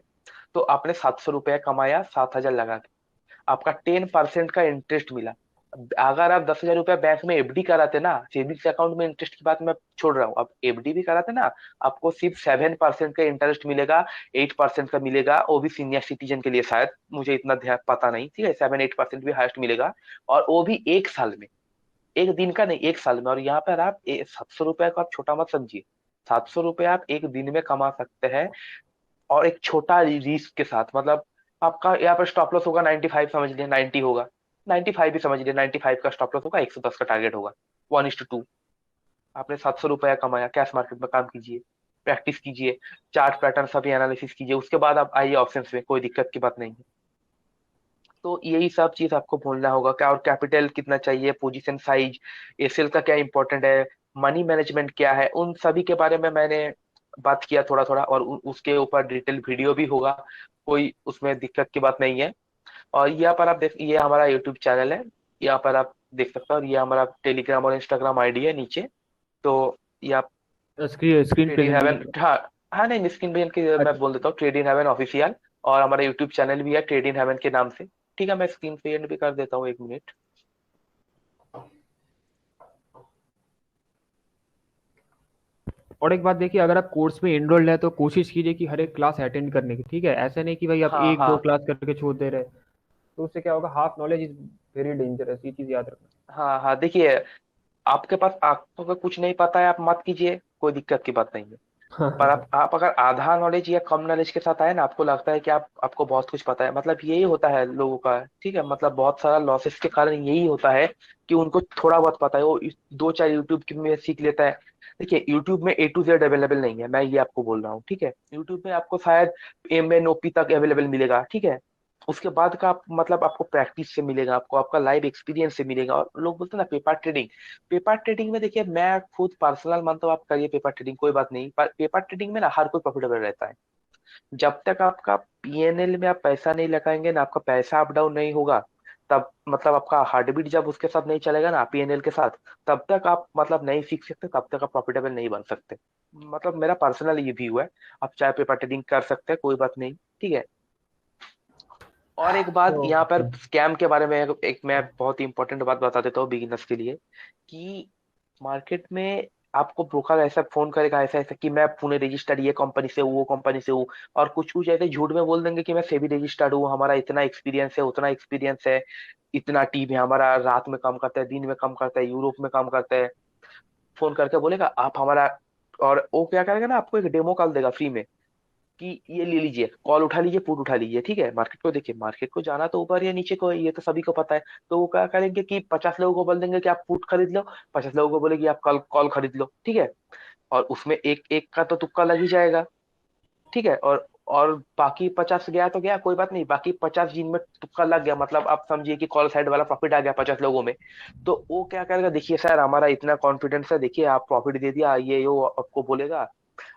Speaker 2: तो आपने 700 रुपया कमाया 7,000 लगा के, आपका 10% का इंटरेस्ट मिला। अगर आप 10,000 रुपया बैंक में एफडी कराते ना, सेविंग्स अकाउंट में इंटरेस्ट की बात मैं छोड़ रहा हूँ, आप एफडी भी कराते ना, आपको सिर्फ 7% का इंटरेस्ट मिलेगा। 8% का मिलेगा, वो भी सीनियर सिटीजन के लिए, शायद मुझे इतना ध्यान पता नहीं। ठीक है। 7-8% भी हाईएस्ट मिलेगा। और वो भी 1 साल में, एक दिन का नहीं, 1 साल में। और यहाँ पर आप 700 रुपया को आप छोटा मत समझिए। 700 रुपया आप एक दिन में कमा सकते हैं। और एक छोटा रिस्क के साथ, मतलब आपका यहाँ पर स्टॉप लॉस होगा 95, समझ लिया 90 होगा, 95 भी समझ लिया, 95 का स्टॉप लॉस होगा, 110 का टारगेट होगा, 1:2। आपने 700 रुपया कमाया। कैश मार्केट में काम कीजिए, प्रैक्टिस कीजिए, चार्ट पैटर्न सभी एनालिसिस कीजिए, उसके बाद आप आइए ऑप्शंस में, कोई दिक्कत की बात नहीं है। तो यही सब चीज आपको बोलना होगा क्या, और कैपिटल कितना चाहिए, पोजीशन साइज, एसएल का क्या इंपॉर्टेंट है, मनी मैनेजमेंट क्या है, उन सभी के बारे में मैंने बात किया थोड़ा थोड़ा। और उसके ऊपर डिटेल वीडियो भी होगा, कोई उसमें दिक्कत की बात नहीं है। और यहाँ पर आप देख, ये हमारा यूट्यूब चैनल है, यहाँ पर आप देख सकते हो। और ये हमारा टेलीग्राम और इंस्टाग्राम आईडी है नीचे। तो ये आप
Speaker 3: screen screen
Speaker 2: trade in haven,
Speaker 3: presentation.
Speaker 2: हाँ। हाँ नहीं, स्क्रीन भजन की मैं
Speaker 3: अच्छा।
Speaker 2: बोल देता हूँ, ट्रेड इन हेवन ऑफिशियल। और हमारा यूट्यूब चैनल भी है ट्रेड इन हेवन के नाम से। ठीक है, मैं स्क्रीन पे भी कर देता हूँ, 1 मिनट।
Speaker 3: और एक बात देखिए, अगर आप कोर्स में एनरोल्ड है तो कोशिश कीजिए कि हर एक क्लास अटेंड करने की, ठीक है। ऐसा नहीं कि भाई आप
Speaker 2: हाँ
Speaker 3: एक
Speaker 2: हाँ
Speaker 3: दो क्लास करके छोड़ दे रहे, तो उससे क्या होगा, half knowledge is very dangerous, ये चीज याद रखना।
Speaker 2: हाँ हाँ। देखिए, आपके पास आपको अगर कुछ नहीं पता है, आप मत कीजिए, कोई दिक्कत की बात नहीं है। पर आप अगर आधा नॉलेज या कम नॉलेज के साथ आए ना, आपको लगता है कि आपको बहुत कुछ पता है, मतलब यही होता है लोगों का, ठीक है, मतलब बहुत सारा लॉसेस के कारण यही होता है कि उनको थोड़ा बहुत पता है, वो दो चार यूट्यूब में सीख लेता है। देखिए यूट्यूब में A to Z अवेलेबल नहीं है, मैं ये आपको बोल रहा हूँ, ठीक है, यूट्यूब में आपको शायद MNOP तक अवेलेबल मिलेगा, ठीक है, उसके बाद का आप मतलब आपको प्रैक्टिस से मिलेगा, आपको आपका लाइव एक्सपीरियंस से मिलेगा। और लोग बोलते हैं ना पेपर ट्रेडिंग, पेपर ट्रेडिंग में देखिए मैं खुद पर्सनल मानता हूँ, आप करिए पेपर ट्रेडिंग, कोई बात नहीं, पर पेपर ट्रेडिंग में ना हर कोई प्रॉफिटेबल रहता है। जब तक आपका PNL में आप पैसा नहीं लगाएंगे ना, आपका पैसा अप डाउन नहीं होगा, तब मतलब आपका हार्ट बीट जब उसके साथ नहीं चलेगा ना PNL के साथ, तब तक आप मतलब नहीं सीख सकते, तब तक आप प्रॉफिटेबल नहीं बन सकते। मतलब मेरा पर्सनल ये व्यू है। आप चाहे पेपर ट्रेडिंग कर सकते हैं, कोई बात नहीं, ठीक है। और एक बात यहाँ पर
Speaker 3: ओके।
Speaker 2: स्कैम के बारे में, एक मैं बहुत ही इंपॉर्टेंट बात बता देता हूँ बिगिनर्स के लिए, कि मार्केट में आपको ब्रोकर ऐसा फोन करेगा, ऐसा ऐसा कि मैं पुणे रजिस्टर्ड ये कंपनी से हूँ, वो कंपनी से हूँ, और कुछ कुछ ऐसे झूठ में बोल देंगे कि मैं सेबी रजिस्टर्ड हूँ, हमारा इतना एक्सपीरियंस है, उतना एक्सपीरियंस है, इतना टीम है हमारा, रात में काम करता है, दिन में काम करता है, यूरोप में काम करता है। फोन करके बोलेगा आप हमारा, और वो क्या करेगा ना, आपको एक डेमो कॉल देगा फ्री में, कि ये ले लीजिए, कॉल उठा लीजिए, पुट उठा लीजिए, ठीक है। मार्केट को देखिए, मार्केट को जाना तो ऊपर या नीचे को है, ये तो सभी को पता है। तो वो क्या करेंगे कि 50 लोगों को बोल देंगे कि आप पुट खरीद लो, 50 लोगों को बोलेगी आप कल कॉल खरीद लो, ठीक है। और उसमें एक एक का तो तुक्का लग ही जाएगा, ठीक है। और बाकी 50 गया तो गया, कोई बात नहीं, बाकी 50 जिनमें तुक्का लग गया, मतलब आप समझिए कि कॉल साइड वाला प्रॉफिट आ गया 50 लोगों में। तो वो क्या करेगा, देखिए सर हमारा इतना कॉन्फिडेंस है, देखिए आप प्रॉफिट दे दिया, ये वो आपको बोलेगा।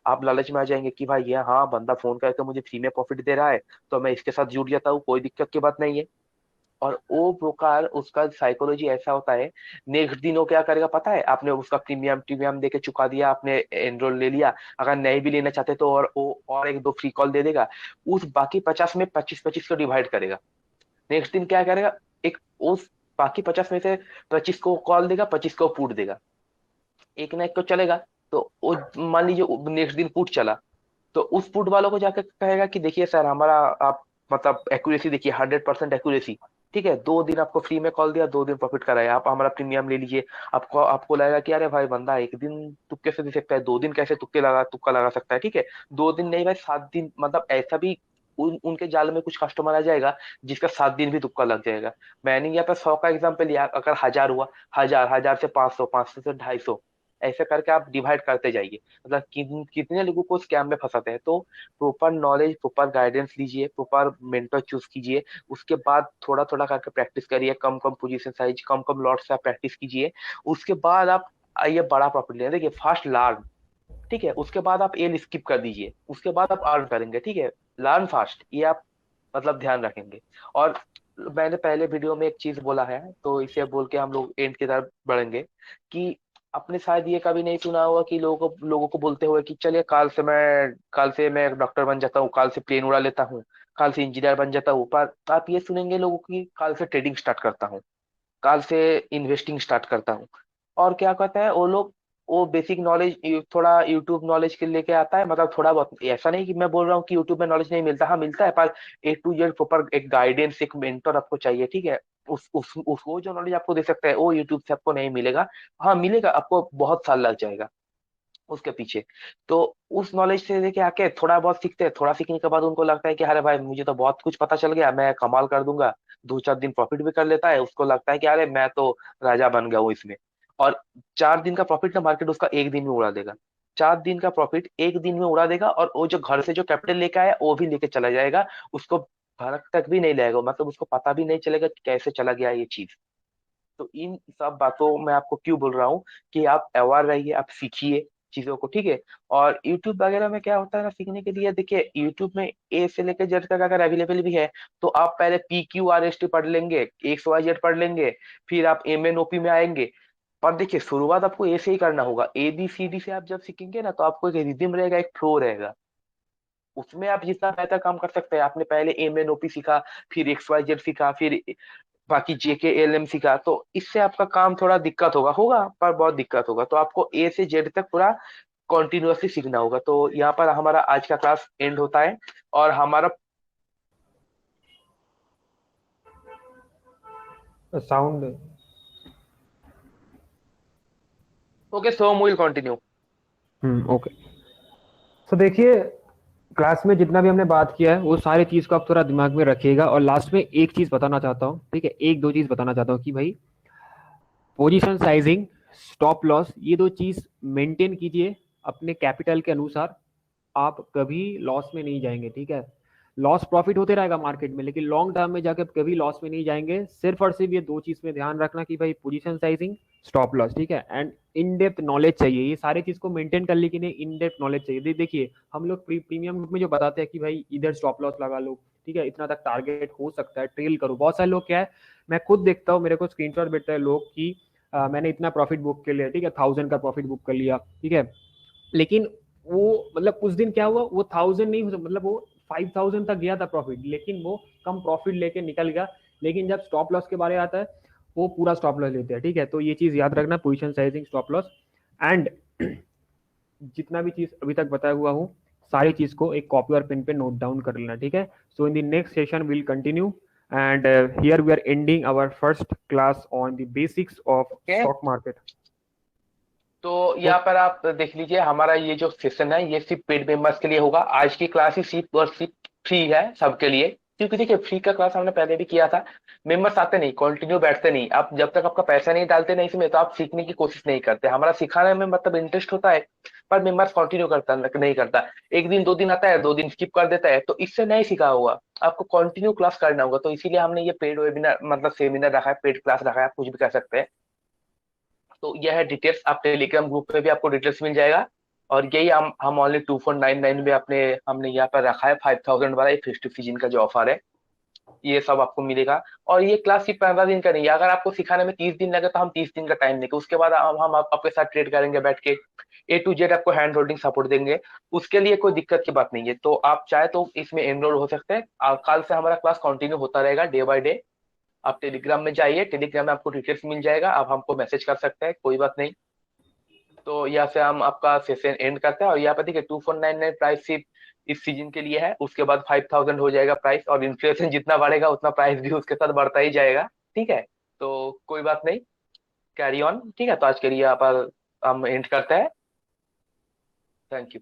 Speaker 2: आप लालच में आ जाएंगे कि भाई ये हाँ बंदा फोन करके मुझे फ्री में प्रॉफिट दे रहा है, तो मैं इसके साथ जुड़ जाता हूँ, कोई दिक्कत की बात नहीं है। और वो ब्रोकर, उसका साइकोलॉजी ऐसा होता है, नेक्स्ट दिन वो क्या करेगा पता है, आपने उसका प्रीमियम प्रीमियम दे के चुका दिया, आपने एनरोल ले लिया, अगर नहीं भी लेना चाहते तो और वो और एक दो फ्री कॉल दे देगा, उस बाकी 50 में 25-25 को डिवाइड करेगा। नेक्स्ट दिन क्या करेगा, एक उस बाकी 50 में से 25 को कॉल देगा, 25 को पुट देगा, एक ना एक तो चलेगा। तो वो मान लीजिए नेक्स्ट दिन पुट चला, तो उस पुट वालों को जाकर कहेगा कि देखिए सर हमारा, आप मतलब एक्यूरेसी देखिए, 100% एक्यूरेसी, ठीक है, 2 दिन आपको फ्री में कॉल दिया, 2 दिन प्रॉफिट कराया, आप हमारा प्रीमियम ले लीजिए। आपको आपको लगेगा कि अरे भाई बंदा एक दिन तुक्के से दे सकता है, 2 दिन कैसे तुक्का लगा सकता है, ठीक है। 2 दिन नहीं भाई, 7 दिन, मतलब ऐसा भी उनके जाल में कुछ कस्टमर आ जाएगा जिसका 7 दिन भी तुक्का लग जाएगा। मैंने यहाँ पे 100 का एग्जाम्पल लिया, अगर 1000 हुआ, 1000 से 500, 500 से 250, ऐसे करके आप डिवाइड करते जाइए। मतलब कितने लोगों को स्कैम में फंसाते हैं। तो प्रॉपर नॉलेज, प्रॉपर गाइडेंस लीजिए, प्रॉपर मेंटर चूज कीजिए, उसके बाद थोड़ा थोड़ा करके प्रैक्टिस करिए, कम कम पोजीशन साइज, कम कम लॉट से आप प्रैक्टिस कीजिए। उसके बाद आप आइए बड़ा प्रॉफिट लेने, देखिए फास्ट लर्न, ठीक है, उसके बाद आप एल स्किप कर दीजिए, उसके बाद आप अर्न करेंगे, ठीक है। लर्न फास्ट, ये आप मतलब ध्यान रखेंगे। और मैंने पहले वीडियो में एक चीज बोला है, तो इसे बोल के हम लोग एंड की तरफ बढ़ेंगे, कि आपने शायद ये कभी नहीं सुना होगा कि लोगों को बोलते हुए कि चलिए कल से मैं डॉक्टर बन जाता हूँ, कल से प्लेन उड़ा लेता हूँ, कल से इंजीनियर बन जाता हूँ। पर आप ये सुनेंगे लोगों की, कल से ट्रेडिंग स्टार्ट करता हूँ, कल से इन्वेस्टिंग स्टार्ट करता हूँ। और क्या कहता है वो लोग, वो बेसिक नॉलेज थोड़ा यूट्यूब नॉलेज के लेके आता है, मतलब थोड़ा बहुत, ऐसा नहीं कि मैं बोल रहा हूँ कि यूट्यूब में नॉलेज नहीं मिलता, हाँ मिलता है, पर A to Z प्रॉपर एक गाइडेंस, एक मेंटर आपको चाहिए, ठीक है। उस वो जो नॉलेज आपको दे सकता है वो यूट्यूब से आपको नहीं मिलेगा। हाँ मिलेगा, आपको बहुत साल लग जाएगा उसके पीछे। तो उस नॉलेज से लेके आके थोड़ा बहुत सीखते हैं, थोड़ा सीखने के बाद उनको लगता है कि अरे भाई मुझे तो बहुत कुछ पता चल गया, मैं कमाल कर दूंगा, 2-4 दिन प्रॉफिट भी कर लेता है, उसको लगता है कि अरे मैं तो राजा बन गया हूँ इसमें। और 4 दिन का प्रॉफिट ना मार्केट उसका एक दिन में उड़ा देगा, 4 दिन का प्रॉफिट एक दिन में उड़ा देगा, और वो जो घर से जो कैपिटल लेके आया वो भी लेके चला जाएगा, उसको भनक तक भी नहीं लगेगा, मतलब उसको पता भी नहीं चलेगा कि कैसे चला गया ये चीज। तो इन सब बातों में आपको क्यों बोल रहा हूँ कि आप अवेयर रहिए, आप सीखिए चीजों को, ठीक है। और यूट्यूब वगैरह में क्या होता है ना सीखने के लिए, देखिए यूट्यूब में ए से लेकर जेड तक अगर अवेलेबल भी है, तो आप पहले PQRST पढ़ लेंगे, XYZ पढ़ लेंगे, फिर आप MNOP में आएंगे। पर देखिए शुरुआत आपको ए से ही करना होगा, ABCD से आप जब सीखेंगे ना, तो आपको एक रिदम रहेगा, एक फ्लो रहेगा, उसमें आप जितना बेहतर काम कर सकते हैं। आपने पहले MNOP सीखा, फिर XYZ सीखा, फिर बाकी JKLM सीखा, तो इससे आपका काम थोड़ा दिक्कत होगा पर बहुत दिक्कत होगा, तो आपको A से Z तक पूरा कॉन्टिन्यूअसली सीखना होगा। तो यहाँ पर हमारा आज का क्लास एंड होता है, और हमारा
Speaker 3: sound.
Speaker 2: Okay, so will continue.
Speaker 3: Okay. So देखिए, क्लास में जितना भी हमने बात किया है वो सारी चीज को आप थोड़ा दिमाग में रखिएगा, और लास्ट में एक चीज बताना चाहता हूँ, ठीक है, एक दो चीज बताना चाहता हूँ कि भाई पोजीशन साइजिंग, स्टॉप लॉस, ये दो चीज मेंटेन कीजिए अपने कैपिटल के अनुसार। आप कभी लॉस में नहीं जाएंगे, ठीक है। लॉस प्रॉफिट होते रहेगा मार्केट में, लेकिन लॉन्ग टर्म में जाकर कभी लॉस में नहीं जाएंगे। सिर्फ और सिर्फ ये दो चीज में ध्यान रखना कि भाई पोजीशन साइजिंग, स्टॉप लॉस, ठीक है, एंड इन डेप्थ नॉलेज चाहिए। ये सारी चीज को मेंटेन कर ली कि नहीं, इन डेप्थ नॉलेज चाहिए। देखिए हम लोग प्रीमियम ग्रुप में जो बताते हैं कि भाई इधर स्टॉप लॉस लगा लो, ठीक है, इतना तक टारगेट हो सकता है, ट्रेल करो। बहुत सारे लोग क्या है, मैं खुद देखता हूँ, मेरे को स्क्रीनशॉट भेजते हैं लोग कि मैंने इतना प्रॉफिट बुक कर लिया, ठीक है, 1000 का प्रॉफिट बुक कर लिया, ठीक है, लेकिन वो मतलब उस दिन क्या हुआ, वो 1000 नहीं, मतलब वो 5000 तक गया था प्रॉफिट, लेकिन वो कम प्रॉफिट लेके निकल गया। लेकिन जब स्टॉप लॉस के बारे में आता है, वो पूरा स्टॉप लॉस लेते हैं, ठीक है। तो ये चीज याद रखना, position sizing, stop loss, and जितना भी चीज अभी तक बताया हुआ हूँ, सारी चीज को एक कॉपी और पेन पे नोट डाउन कर लेना, ठीक है। So in the next session will continue, and here we are ending our first class on the basics of
Speaker 2: okay.
Speaker 3: Stock market.
Speaker 2: तो यहाँ पर आप देख लीजिए, हमारा ये जो सेशन है ये सिर्फ पेड मेंबर्स के लिए होगा। आज की क्लास ही सिर्फ और सिर्फ फ्री है सबके लिए, क्योंकि देखिए फ्री का क्लास हमने पहले भी किया था। मेंबर्स आते नहीं, कंटिन्यू बैठते नहीं। आप जब तक आपका पैसा नहीं डालते नहीं इसमें, तो आप सीखने की कोशिश नहीं करते। हमारा सिखाने में मतलब इंटरेस्ट होता है, पर मेंबर्स कंटिन्यू करता नहीं करता। एक दिन दो दिन आता है, 2 दिन स्किप कर देता है, तो इससे नहीं सीखा हुआ। आपको कंटिन्यू क्लास करना होगा। तो इसीलिए हमने ये पेड वेबिनार मतलब सेमिनार रखा है, पेड क्लास रखा है, आप कुछ भी कह सकते हैं। तो यह है डिटेल्स, आप टेलीग्राम ग्रुप पे भी आपको डिटेल्स मिल जाएगा। और यही हम ओनली 2499 में अपने हमने यहाँ पर रखा है 5000 वाला फेस्टिव सीजन का जो ऑफर है, ये सब आपको मिलेगा। और ये क्लास सिर्फ 15 दिन का नहीं है। अगर आपको सिखाने में 30 दिन लगे तो हम 30 दिन का टाइम देंगे। उसके बाद हम आपके साथ ट्रेड करेंगे बैठ के, A to Z आपको हैंड होल्डिंग सपोर्ट देंगे। उसके लिए कोई दिक्कत की बात नहीं है। तो आप चाहे तो इसमें एनरोल हो सकते हैं। कल से हमारा क्लास कंटिन्यू होता रहेगा डे बाय डे। आप टेलीग्राम में जाइए, टेलीग्राम में आपको डिटेल्स मिल जाएगा, आप हमको मैसेज कर सकते हैं, कोई बात नहीं। तो यहाँ से हम आपका सेशन एंड करते हैं। और यहाँ पर देखिए 2499 प्राइस सिर्फ इस सीजन के लिए है। उसके बाद 5000 हो जाएगा प्राइस, और इन्फ्लेशन जितना बढ़ेगा उतना प्राइस भी उसके साथ बढ़ता ही जाएगा। ठीक है, तो कोई बात नहीं, कैरी ऑन। ठीक है, तो आज के लिए यहाँ पर हम एंड करते हैं। Thank you.